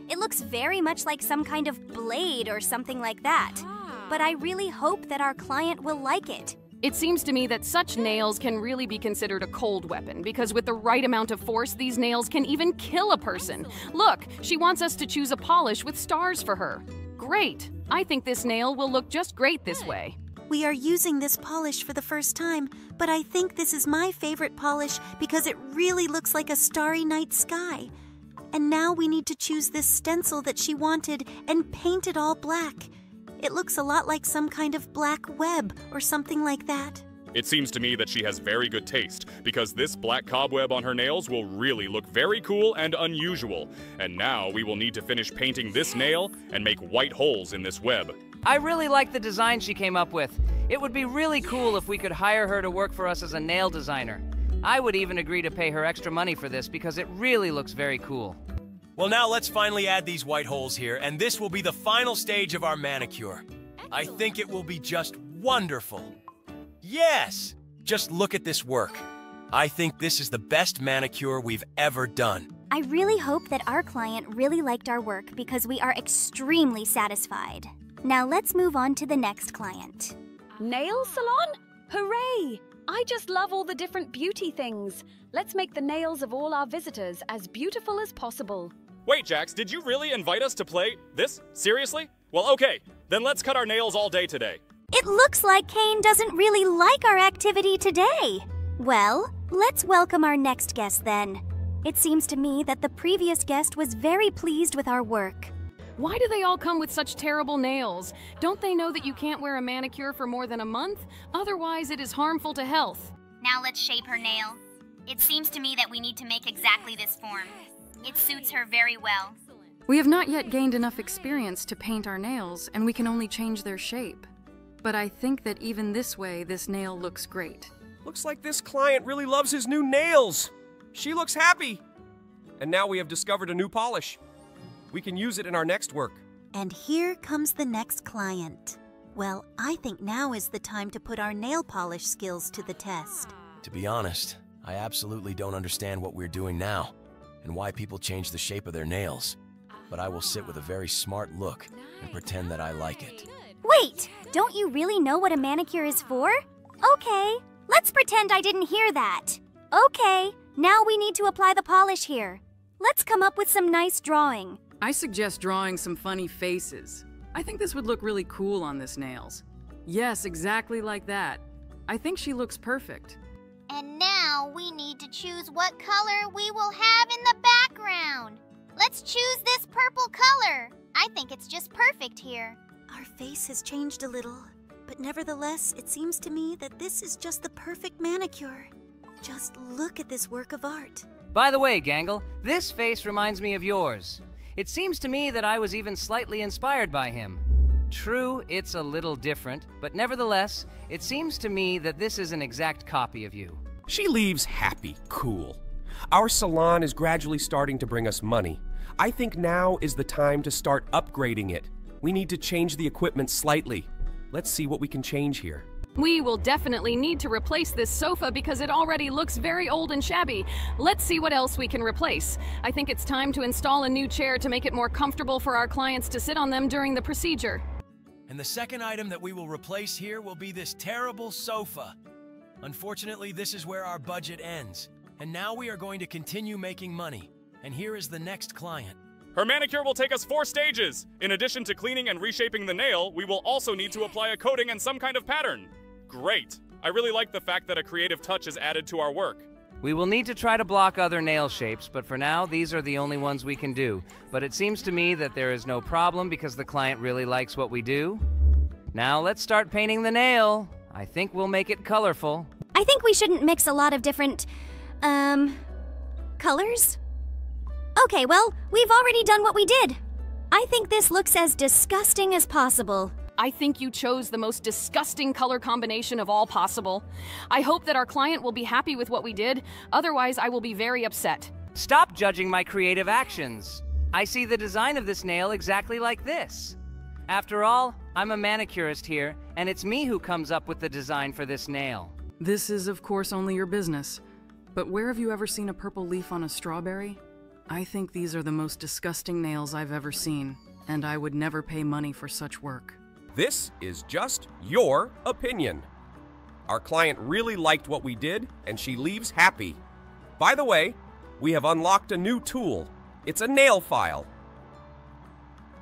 It looks very much like some kind of blade or something like that. But I really hope that our client will like it. It seems to me that such nails can really be considered a cold weapon because with the right amount of force, these nails can even kill a person. Look, she wants us to choose a polish with stars for her. Great! I think this nail will look just great this way. We are using this polish for the first time, but I think this is my favorite polish because it really looks like a starry night sky. And now we need to choose this stencil that she wanted and paint it all black. It looks a lot like some kind of black web or something like that. It seems to me that she has very good taste, because this black cobweb on her nails will really look very cool and unusual. And now we will need to finish painting this nail and make white holes in this web. I really like the design she came up with. It would be really cool if we could hire her to work for us as a nail designer. I would even agree to pay her extra money for this because it really looks very cool. Well, now let's finally add these white holes here, and this will be the final stage of our manicure. I think it will be just wonderful. Yes! Just look at this work. I think this is the best manicure we've ever done. I really hope that our client really liked our work because we are extremely satisfied. Now let's move on to the next client. Nail salon? Hooray! I just love all the different beauty things. Let's make the nails of all our visitors as beautiful as possible. Wait, Jax, did you really invite us to play this? Seriously? Well, okay, then let's cut our nails all day today. It looks like Kane doesn't really like our activity today. Well, let's welcome our next guest then. It seems to me that the previous guest was very pleased with our work. Why do they all come with such terrible nails? Don't they know that you can't wear a manicure for more than a month? Otherwise, it is harmful to health. Now let's shape her nail. It seems to me that we need to make exactly this form. It suits her very well. We have not yet gained enough experience to paint our nails, and we can only change their shape. But I think that even this way, this nail looks great. Looks like this client really loves his new nails. She looks happy. And now we have discovered a new polish. We can use it in our next work. And here comes the next client. Well, I think now is the time to put our nail polish skills to the test. To be honest, I absolutely don't understand what we're doing now and why people change the shape of their nails. But I will sit with a very smart look and pretend that I like it. Wait, don't you really know what a manicure is for? Okay, let's pretend I didn't hear that. Okay, now we need to apply the polish here. Let's come up with some nice drawing. I suggest drawing some funny faces. I think this would look really cool on this nails. Yes, exactly like that. I think she looks perfect. And now we need to choose what color we will have in the background. Let's choose this purple color. I think it's just perfect here. Our face has changed a little, but nevertheless, it seems to me that this is just the perfect manicure. Just look at this work of art. By the way, Gangle, this face reminds me of yours. It seems to me that I was even slightly inspired by him. True, it's a little different, but nevertheless, it seems to me that this is an exact copy of you. She leaves happy, cool. Our salon is gradually starting to bring us money. I think now is the time to start upgrading it. We need to change the equipment slightly. Let's see what we can change here. We will definitely need to replace this sofa because it already looks very old and shabby. Let's see what else we can replace. I think it's time to install a new chair to make it more comfortable for our clients to sit on them during the procedure. And the second item that we will replace here will be this terrible sofa. Unfortunately, this is where our budget ends. And now we are going to continue making money. And here is the next client. Her manicure will take us 4 stages. In addition to cleaning and reshaping the nail, we will also need to apply a coating and some kind of pattern. Great. I really like the fact that a creative touch is added to our work. We will need to try to block other nail shapes, but for now, these are the only ones we can do. But it seems to me that there is no problem because the client really likes what we do. Now let's start painting the nail. I think we'll make it colorful. I think we shouldn't mix a lot of different, colors? Okay, well, we've already done what we did. I think this looks as disgusting as possible. I think you chose the most disgusting color combination of all possible. I hope that our client will be happy with what we did, otherwise I will be very upset. Stop judging my creative actions. I see the design of this nail exactly like this. After all, I'm a manicurist here, and it's me who comes up with the design for this nail. This is, of course, only your business. But where have you ever seen a purple leaf on a strawberry? I think these are the most disgusting nails I've ever seen, and I would never pay money for such work. This is just your opinion. Our client really liked what we did, and she leaves happy. By the way, we have unlocked a new tool. It's a nail file.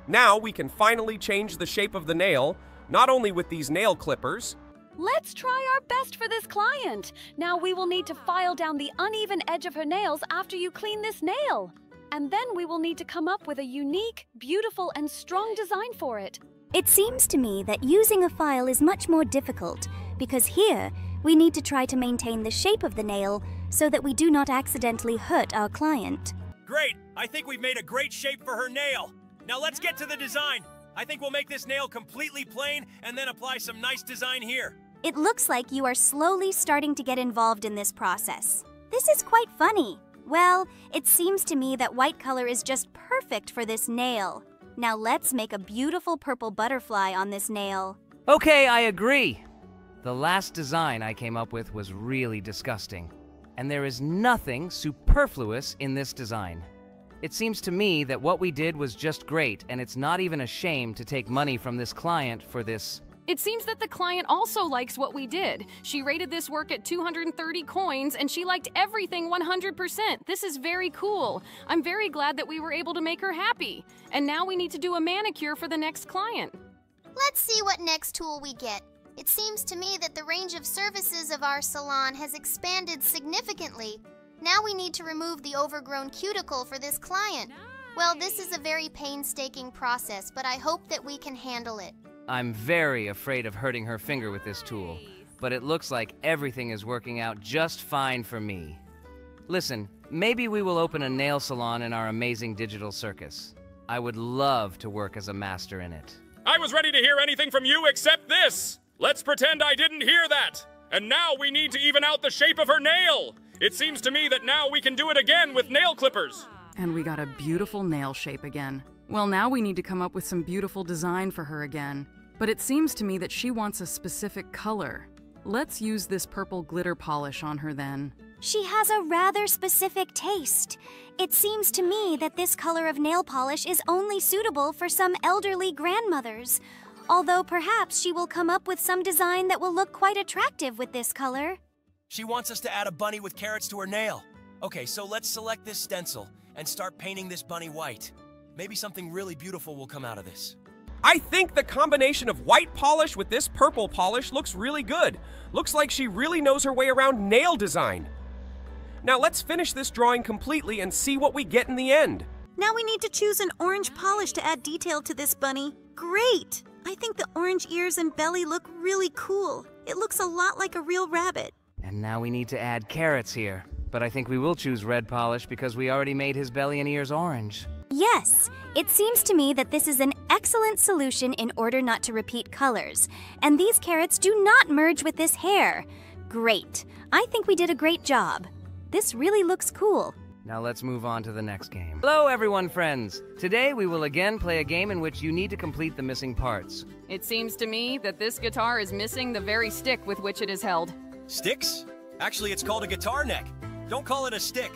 Now we can finally change the shape of the nail, not only with these nail clippers. Let's try our best for this client. Now we will need to file down the uneven edge of her nails after you clean this nail. And then we will need to come up with a unique, beautiful, and strong design for it. It seems to me that using a file is much more difficult, because here we need to try to maintain the shape of the nail so that we do not accidentally hurt our client. Great! I think we've made a great shape for her nail. Now let's get to the design. I think we'll make this nail completely plain and then apply some nice design here. It looks like you are slowly starting to get involved in this process. This is quite funny. Well, it seems to me that white color is just perfect for this nail. Now let's make a beautiful purple butterfly on this nail. Okay, I agree. The last design I came up with was really disgusting. And there is nothing superfluous in this design. It seems to me that what we did was just great, and it's not even a shame to take money from this client for this. It seems that the client also likes what we did. She rated this work at 230 coins, and she liked everything 100%. This is very cool. I'm very glad that we were able to make her happy. And now we need to do a manicure for the next client. Let's see what next tool we get. It seems to me that the range of services of our salon has expanded significantly. Now we need to remove the overgrown cuticle for this client. Well, this is a very painstaking process, but I hope that we can handle it. I'm very afraid of hurting her finger with this tool, but it looks like everything is working out just fine for me. Listen, maybe we will open a nail salon in our amazing digital circus. I would love to work as a master in it. I was ready to hear anything from you except this. Let's pretend I didn't hear that. And now we need to even out the shape of her nail. It seems to me that now we can do it again with nail clippers. And we got a beautiful nail shape again. Well, now we need to come up with some beautiful design for her again. But it seems to me that she wants a specific color. Let's use this purple glitter polish on her then. She has a rather specific taste. It seems to me that this color of nail polish is only suitable for some elderly grandmothers. Although perhaps she will come up with some design that will look quite attractive with this color. She wants us to add a bunny with carrots to her nail. Okay, so let's select this stencil and start painting this bunny white. Maybe something really beautiful will come out of this. I think the combination of white polish with this purple polish looks really good. Looks like she really knows her way around nail design. Now let's finish this drawing completely and see what we get in the end. Now we need to choose an orange polish to add detail to this bunny. Great! I think the orange ears and belly look really cool. It looks a lot like a real rabbit. And now we need to add carrots here. But I think we will choose red polish because we already made his belly and ears orange. Yes, it seems to me that this is an excellent solution in order not to repeat colors. And these carrots do not merge with this hair. Great. I think we did a great job. This really looks cool. Now let's move on to the next game. Hello everyone, friends! Today we will again play a game in which you need to complete the missing parts. It seems to me that this guitar is missing the very stick with which it is held. Sticks? Actually, it's called a guitar neck. Don't call it a stick.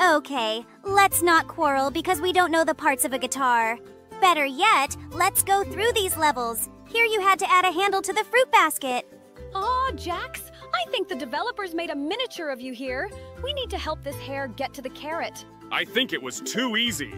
Okay, let's not quarrel because we don't know the parts of a guitar. Better yet, let's go through these levels. Here you had to add a handle to the fruit basket. Aw, Jax, I think the developers made a miniature of you here. We need to help this hair get to the carrot. I think it was too easy.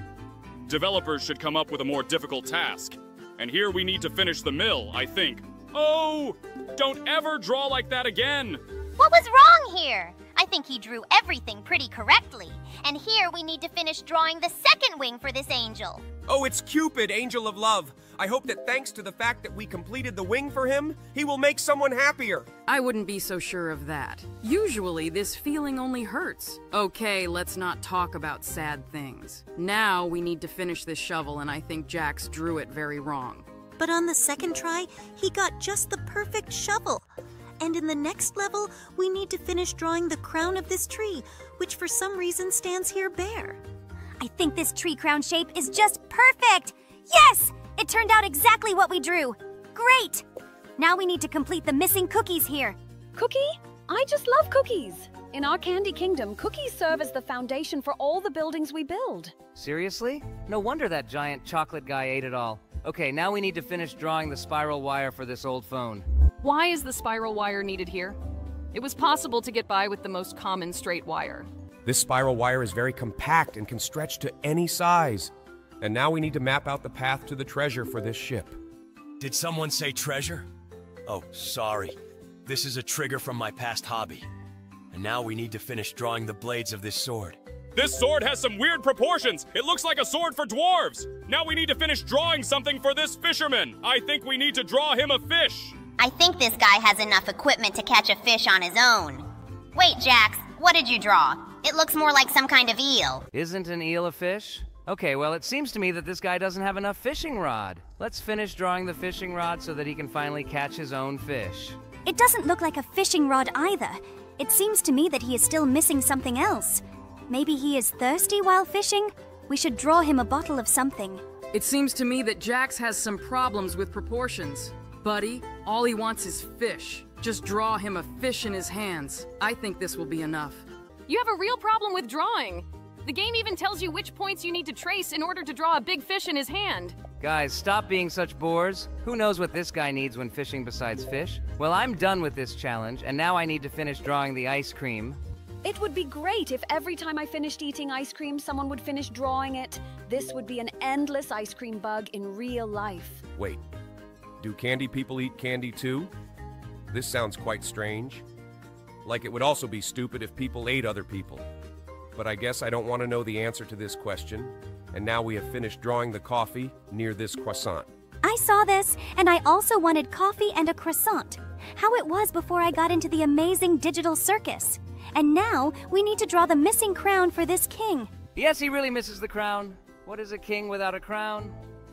Developers should come up with a more difficult task. And here we need to finish the mill, I think. Oh! Don't ever draw like that again! What was wrong here? I think he drew everything pretty correctly. And here we need to finish drawing the second wing for this angel. Oh, it's Cupid, angel of love. I hope that thanks to the fact that we completed the wing for him, he will make someone happier. I wouldn't be so sure of that. Usually, this feeling only hurts. Okay, let's not talk about sad things. Now we need to finish this shovel, and I think Jax drew it very wrong. But on the second try, he got just the perfect shovel. And in the next level, we need to finish drawing the crown of this tree, which for some reason stands here bare. I think this tree crown shape is just perfect! Yes! It turned out exactly what we drew. Great! Now we need to complete the missing cookies here. Cookie? I just love cookies. In our Candy Kingdom, cookies serve as the foundation for all the buildings we build. Seriously? No wonder that giant chocolate guy ate it all. Okay, now we need to finish drawing the spiral wire for this old phone. Why is the spiral wire needed here? It was possible to get by with the most common straight wire. This spiral wire is very compact and can stretch to any size. And now we need to map out the path to the treasure for this ship. Did someone say treasure? Oh, sorry. This is a trigger from my past hobby. And now we need to finish drawing the blades of this sword. This sword has some weird proportions. It looks like a sword for dwarves. Now we need to finish drawing something for this fisherman. I think we need to draw him a fish. I think this guy has enough equipment to catch a fish on his own. Wait, Jax, what did you draw? It looks more like some kind of eel. Isn't an eel a fish? Okay, well, it seems to me that this guy doesn't have enough fishing rod. Let's finish drawing the fishing rod so that he can finally catch his own fish. It doesn't look like a fishing rod either. It seems to me that he is still missing something else. Maybe he is thirsty while fishing? We should draw him a bottle of something. It seems to me that Jax has some problems with proportions. Buddy, all he wants is fish. Just draw him a fish in his hands. I think this will be enough. You have a real problem with drawing. The game even tells you which points you need to trace in order to draw a big fish in his hand. Guys, stop being such bores. Who knows what this guy needs when fishing besides fish? Well, I'm done with this challenge, and now I need to finish drawing the ice cream. It would be great if every time I finished eating ice cream, someone would finish drawing it. This would be an endless ice cream bug in real life. Wait, do candy people eat candy too? This sounds quite strange. Like it would also be stupid if people ate other people. But I guess I don't want to know the answer to this question. And now we have finished drawing the coffee near this croissant. I saw this, and I also wanted coffee and a croissant. How it was before I got into the amazing digital circus. And now, we need to draw the missing crown for this king. Yes, he really misses the crown. What is a king without a crown?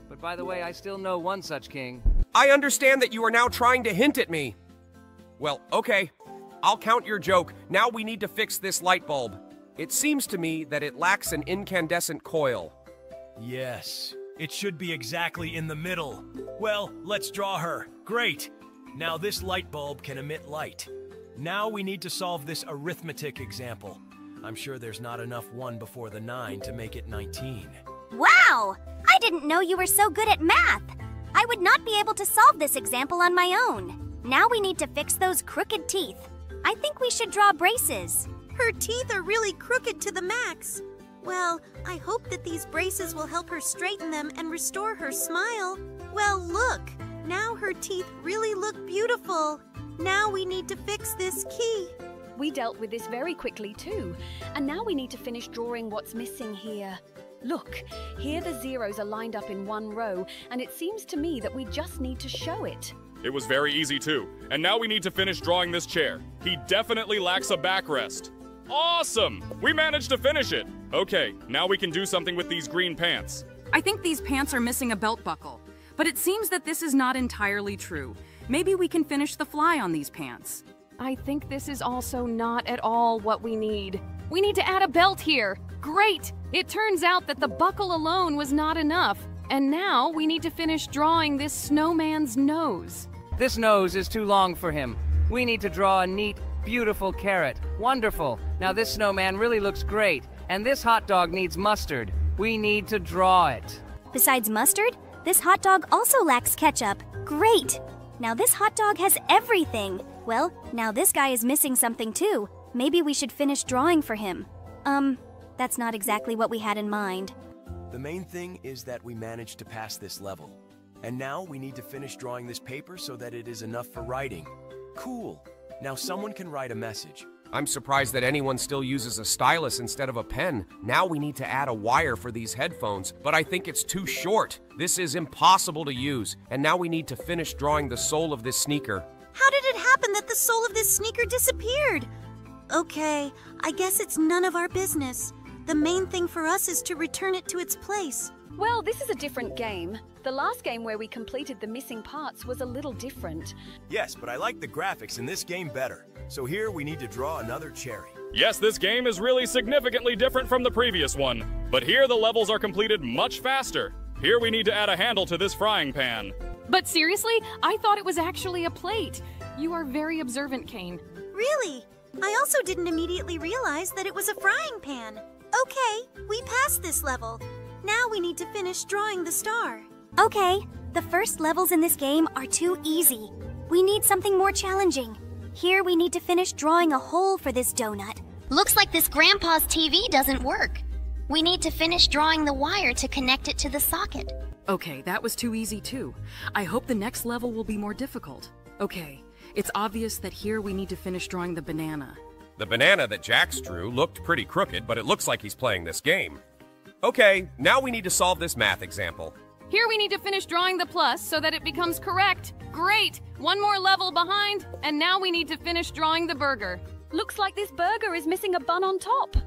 But by the way, I still know one such king. I understand that you are now trying to hint at me. Well, okay. I'll count your joke. Now we need to fix this light bulb. It seems to me that it lacks an incandescent coil. Yes, it should be exactly in the middle. Well, let's draw her. Great. Now this light bulb can emit light. Now we need to solve this arithmetic example. I'm sure there's not enough 1 before the 9 to make it 19. Wow! I didn't know you were so good at math. I would not be able to solve this example on my own. Now we need to fix those crooked teeth. I think we should draw braces. Her teeth are really crooked to the max. Well, I hope that these braces will help her straighten them and restore her smile. Well, look! Now her teeth really look beautiful. Now we need to fix this key. We dealt with this very quickly too. And now we need to finish drawing what's missing here. Look, here the zeros are lined up in one row, and it seems to me that we just need to show it. It was very easy too. And now we need to finish drawing this chair. He definitely lacks a backrest. Awesome! We managed to finish it. Okay, now we can do something with these green pants. I think these pants are missing a belt buckle, but it seems that this is not entirely true. Maybe we can finish the fly on these pants. I think this is also not at all what we need. We need to add a belt here. Great! It turns out that the buckle alone was not enough. And now we need to finish drawing this snowman's nose. This nose is too long for him. We need to draw a neat, beautiful carrot. Wonderful. Now this snowman really looks great. And this hot dog needs mustard. We need to draw it. Besides mustard, this hot dog also lacks ketchup. Great! Now this hot dog has everything. Well, now this guy is missing something too. Maybe we should finish drawing for him. That's not exactly what we had in mind. The main thing is that we managed to pass this level. And now we need to finish drawing this paper so that it is enough for writing. Cool. Now someone can write a message. I'm surprised that anyone still uses a stylus instead of a pen. Now we need to add a wire for these headphones, but I think it's too short. This is impossible to use. And now we need to finish drawing the sole of this sneaker. How did it happen that the sole of this sneaker disappeared? Okay, I guess it's none of our business. The main thing for us is to return it to its place. Well, this is a different game. The last game where we completed the missing parts was a little different. Yes, but I like the graphics in this game better. So here we need to draw another cherry. Yes, this game is really significantly different from the previous one. But here the levels are completed much faster. Here we need to add a handle to this frying pan. But seriously, I thought it was actually a plate. You are very observant, Kane. Really? I also didn't immediately realize that it was a frying pan. Okay, we passed this level. Now we need to finish drawing the star. Okay, the first levels in this game are too easy. We need something more challenging. Here we need to finish drawing a hole for this donut. Looks like this grandpa's TV doesn't work. We need to finish drawing the wire to connect it to the socket. Okay, that was too easy too. I hope the next level will be more difficult. Okay, it's obvious that here we need to finish drawing the banana. The banana that Jax drew looked pretty crooked, but it looks like he's playing this game. Okay, now we need to solve this math example. Here we need to finish drawing the plus so that it becomes correct. Great! One more level behind, and now we need to finish drawing the burger. Looks like this burger is missing a bun on top.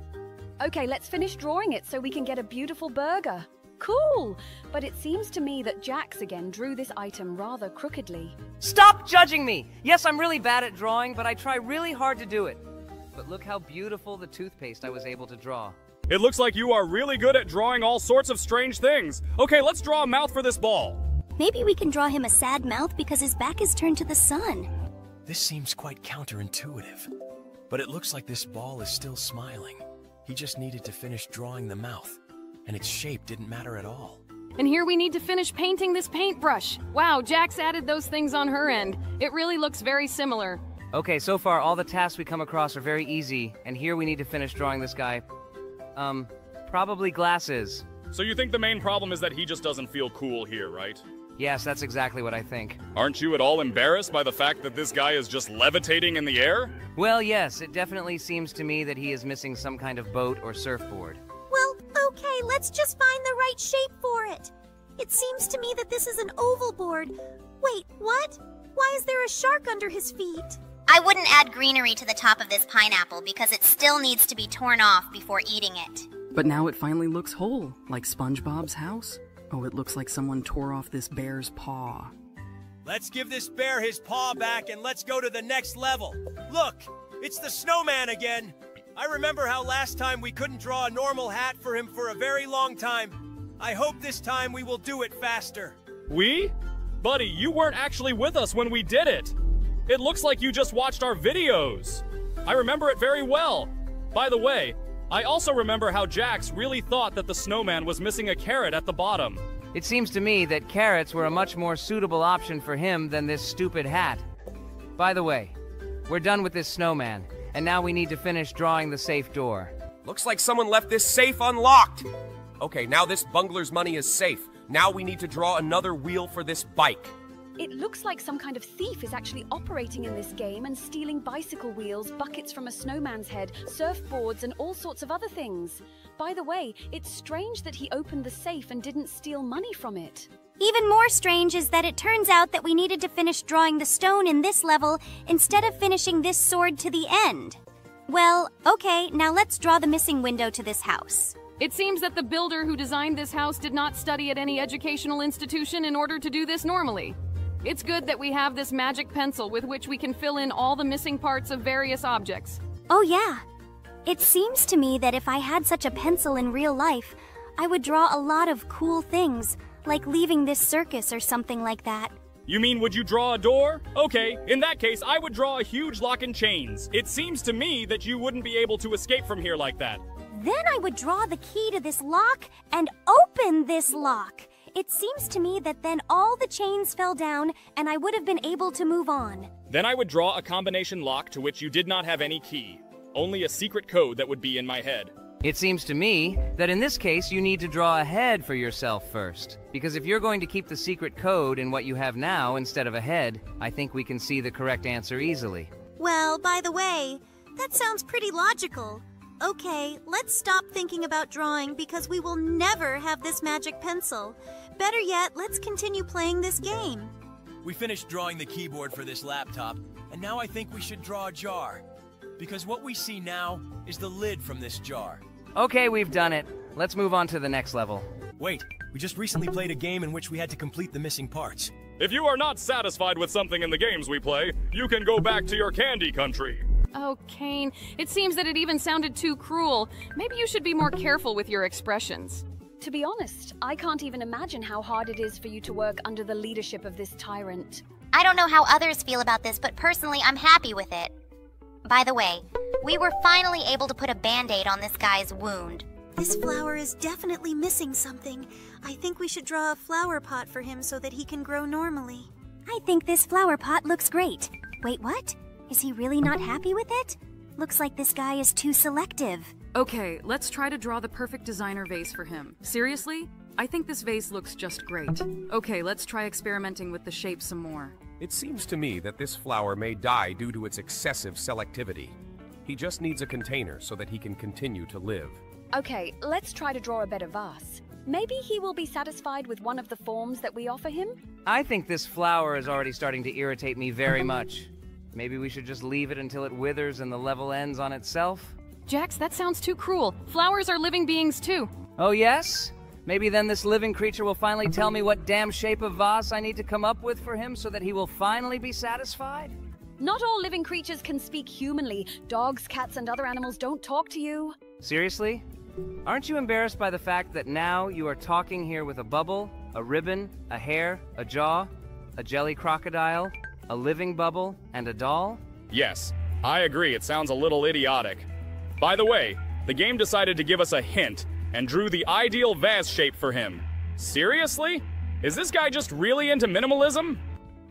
Okay, let's finish drawing it so we can get a beautiful burger. Cool! But it seems to me that Jax again drew this item rather crookedly. Stop judging me! Yes, I'm really bad at drawing, but I try really hard to do it. But look how beautiful the toothpaste I was able to draw. It looks like you are really good at drawing all sorts of strange things. Okay, let's draw a mouth for this ball. Maybe we can draw him a sad mouth because his back is turned to the sun. This seems quite counterintuitive. But it looks like this ball is still smiling. He just needed to finish drawing the mouth, and its shape didn't matter at all. And here we need to finish painting this paintbrush. Wow, Jax added those things on her end. It really looks very similar. Okay, so far all the tasks we come across are very easy, and here we need to finish drawing this guy. Probably glasses. So you think the main problem is that he just doesn't feel cool here, right? Yes, that's exactly what I think. Aren't you at all embarrassed by the fact that this guy is just levitating in the air? Well, yes, it definitely seems to me that he is missing some kind of boat or surfboard. Well, okay, let's just find the right shape for it. It seems to me that this is an oval board. Wait, what? Why is there a shark under his feet? I wouldn't add greenery to the top of this pineapple because it still needs to be torn off before eating it. But now it finally looks whole, like SpongeBob's house. Oh, it looks like someone tore off this bear's paw. Let's give this bear his paw back and let's go to the next level. Look, it's the snowman again. I remember how last time we couldn't draw a normal hat for him for a very long time. I hope this time we will do it faster. We? Buddy, you weren't actually with us when we did it. It looks like you just watched our videos. I remember it very well. By the way, I also remember how Jax really thought that the snowman was missing a carrot at the bottom. It seems to me that carrots were a much more suitable option for him than this stupid hat. By the way, we're done with this snowman, and now we need to finish drawing the safe door. Looks like someone left this safe unlocked. Okay, now this bungler's money is safe. Now we need to draw another wheel for this bike. It looks like some kind of thief is actually operating in this game and stealing bicycle wheels, buckets from a snowman's head, surfboards, and all sorts of other things. By the way, it's strange that he opened the safe and didn't steal money from it. Even more strange is that it turns out that we needed to finish drawing the stone in this level instead of finishing this sword to the end. Well, okay, now let's draw the missing window to this house. It seems that the builder who designed this house did not study at any educational institution in order to do this normally. It's good that we have this magic pencil with which we can fill in all the missing parts of various objects. Oh yeah. It seems to me that if I had such a pencil in real life, I would draw a lot of cool things, like leaving this circus or something like that. You mean, would you draw a door? Okay, in that case, I would draw a huge lock and chains. It seems to me that you wouldn't be able to escape from here like that. Then I would draw the key to this lock and open this lock. It seems to me that then all the chains fell down and I would have been able to move on. Then I would draw a combination lock to which you did not have any key. Only a secret code that would be in my head. It seems to me that in this case you need to draw a head for yourself first. Because if you're going to keep the secret code in what you have now instead of a head, I think we can see the correct answer easily. Well, by the way, that sounds pretty logical. Okay, let's stop thinking about drawing because we will never have this magic pencil. Better yet, let's continue playing this game. We finished drawing the keyboard for this laptop, and now I think we should draw a jar. Because what we see now is the lid from this jar. Okay, we've done it. Let's move on to the next level. Wait, we just recently played a game in which we had to complete the missing parts. If you are not satisfied with something in the games we play, you can go back to your candy country. Oh, Kane, it seems that it even sounded too cruel. Maybe you should be more careful with your expressions. To be honest, I can't even imagine how hard it is for you to work under the leadership of this tyrant. I don't know how others feel about this, but personally, I'm happy with it. By the way, we were finally able to put a band-aid on this guy's wound. This flower is definitely missing something. I think we should draw a flower pot for him so that he can grow normally. I think this flower pot looks great. Wait, what? Is he really not happy with it? Looks like this guy is too selective. Okay, let's try to draw the perfect designer vase for him. Seriously? I think this vase looks just great. Okay, let's try experimenting with the shape some more. It seems to me that this flower may die due to its excessive selectivity. He just needs a container so that he can continue to live. Okay, let's try to draw a better vase. Maybe he will be satisfied with one of the forms that we offer him? I think this flower is already starting to irritate me very much. Maybe we should just leave it until it withers and the level ends on itself? Jax, that sounds too cruel. Flowers are living beings too. Oh yes? Maybe then this living creature will finally tell me what damn shape of vase I need to come up with for him so that he will finally be satisfied? Not all living creatures can speak humanly. Dogs, cats, and other animals don't talk to you. Seriously? Aren't you embarrassed by the fact that now you are talking here with a bubble, a ribbon, a hair, a jaw, a jelly crocodile, a living bubble, and a doll? Yes, I agree, it sounds a little idiotic. By the way, the game decided to give us a hint and drew the ideal vase shape for him. Seriously? Is this guy just really into minimalism?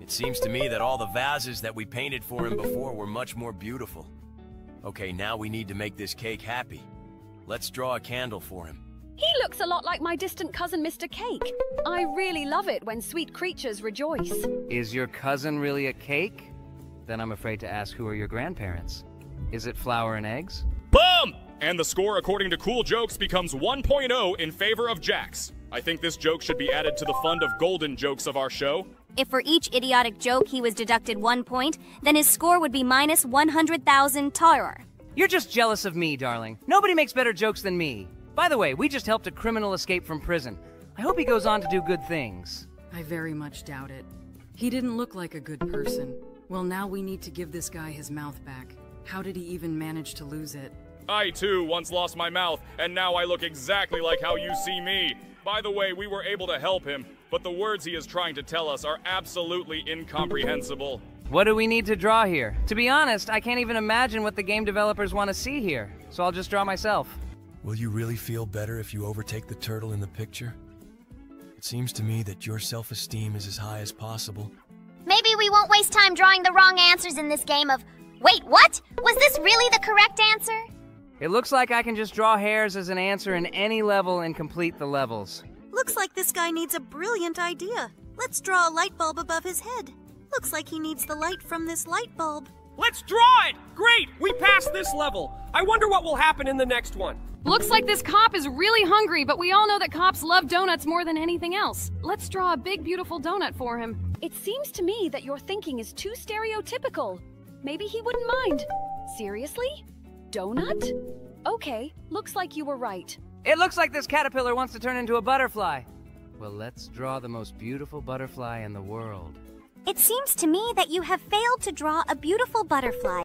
It seems to me that all the vases that we painted for him before were much more beautiful. Okay, now we need to make this cake happy. Let's draw a candle for him. He looks a lot like my distant cousin, Mr. Cake. I really love it when sweet creatures rejoice. Is your cousin really a cake? Then I'm afraid to ask, who are your grandparents? Is it flour and eggs? Boom! And the score, according to Cool Jokes, becomes 1.0 in favor of Jax. I think this joke should be added to the fund of golden jokes of our show. If for each idiotic joke he was deducted 1 point, then his score would be minus 100,000 Taurer. You're just jealous of me, darling. Nobody makes better jokes than me. By the way, we just helped a criminal escape from prison. I hope he goes on to do good things. I very much doubt it. He didn't look like a good person. Well, now we need to give this guy his mouth back. How did he even manage to lose it? I, too, once lost my mouth, and now I look exactly like how you see me. By the way, we were able to help him, but the words he is trying to tell us are absolutely incomprehensible. What do we need to draw here? To be honest, I can't even imagine what the game developers want to see here, so I'll just draw myself. Will you really feel better if you overtake the turtle in the picture? It seems to me that your self-esteem is as high as possible. Maybe we won't waste time drawing the wrong answers in this game of, wait, what? Was this really the correct answer? It looks like I can just draw hairs as an answer in any level and complete the levels. Looks like this guy needs a brilliant idea. Let's draw a light bulb above his head. Looks like he needs the light from this light bulb. Let's draw it! Great! We passed this level. I wonder what will happen in the next one. Looks like this cop is really hungry, but we all know that cops love donuts more than anything else. Let's draw a big, beautiful donut for him. It seems to me that your thinking is too stereotypical. Maybe he wouldn't mind. Seriously? donut? Okay, looks like you were right. It looks like this caterpillar wants to turn into a butterfly. Well, let's draw the most beautiful butterfly in the world. It seems to me that you have failed to draw a beautiful butterfly.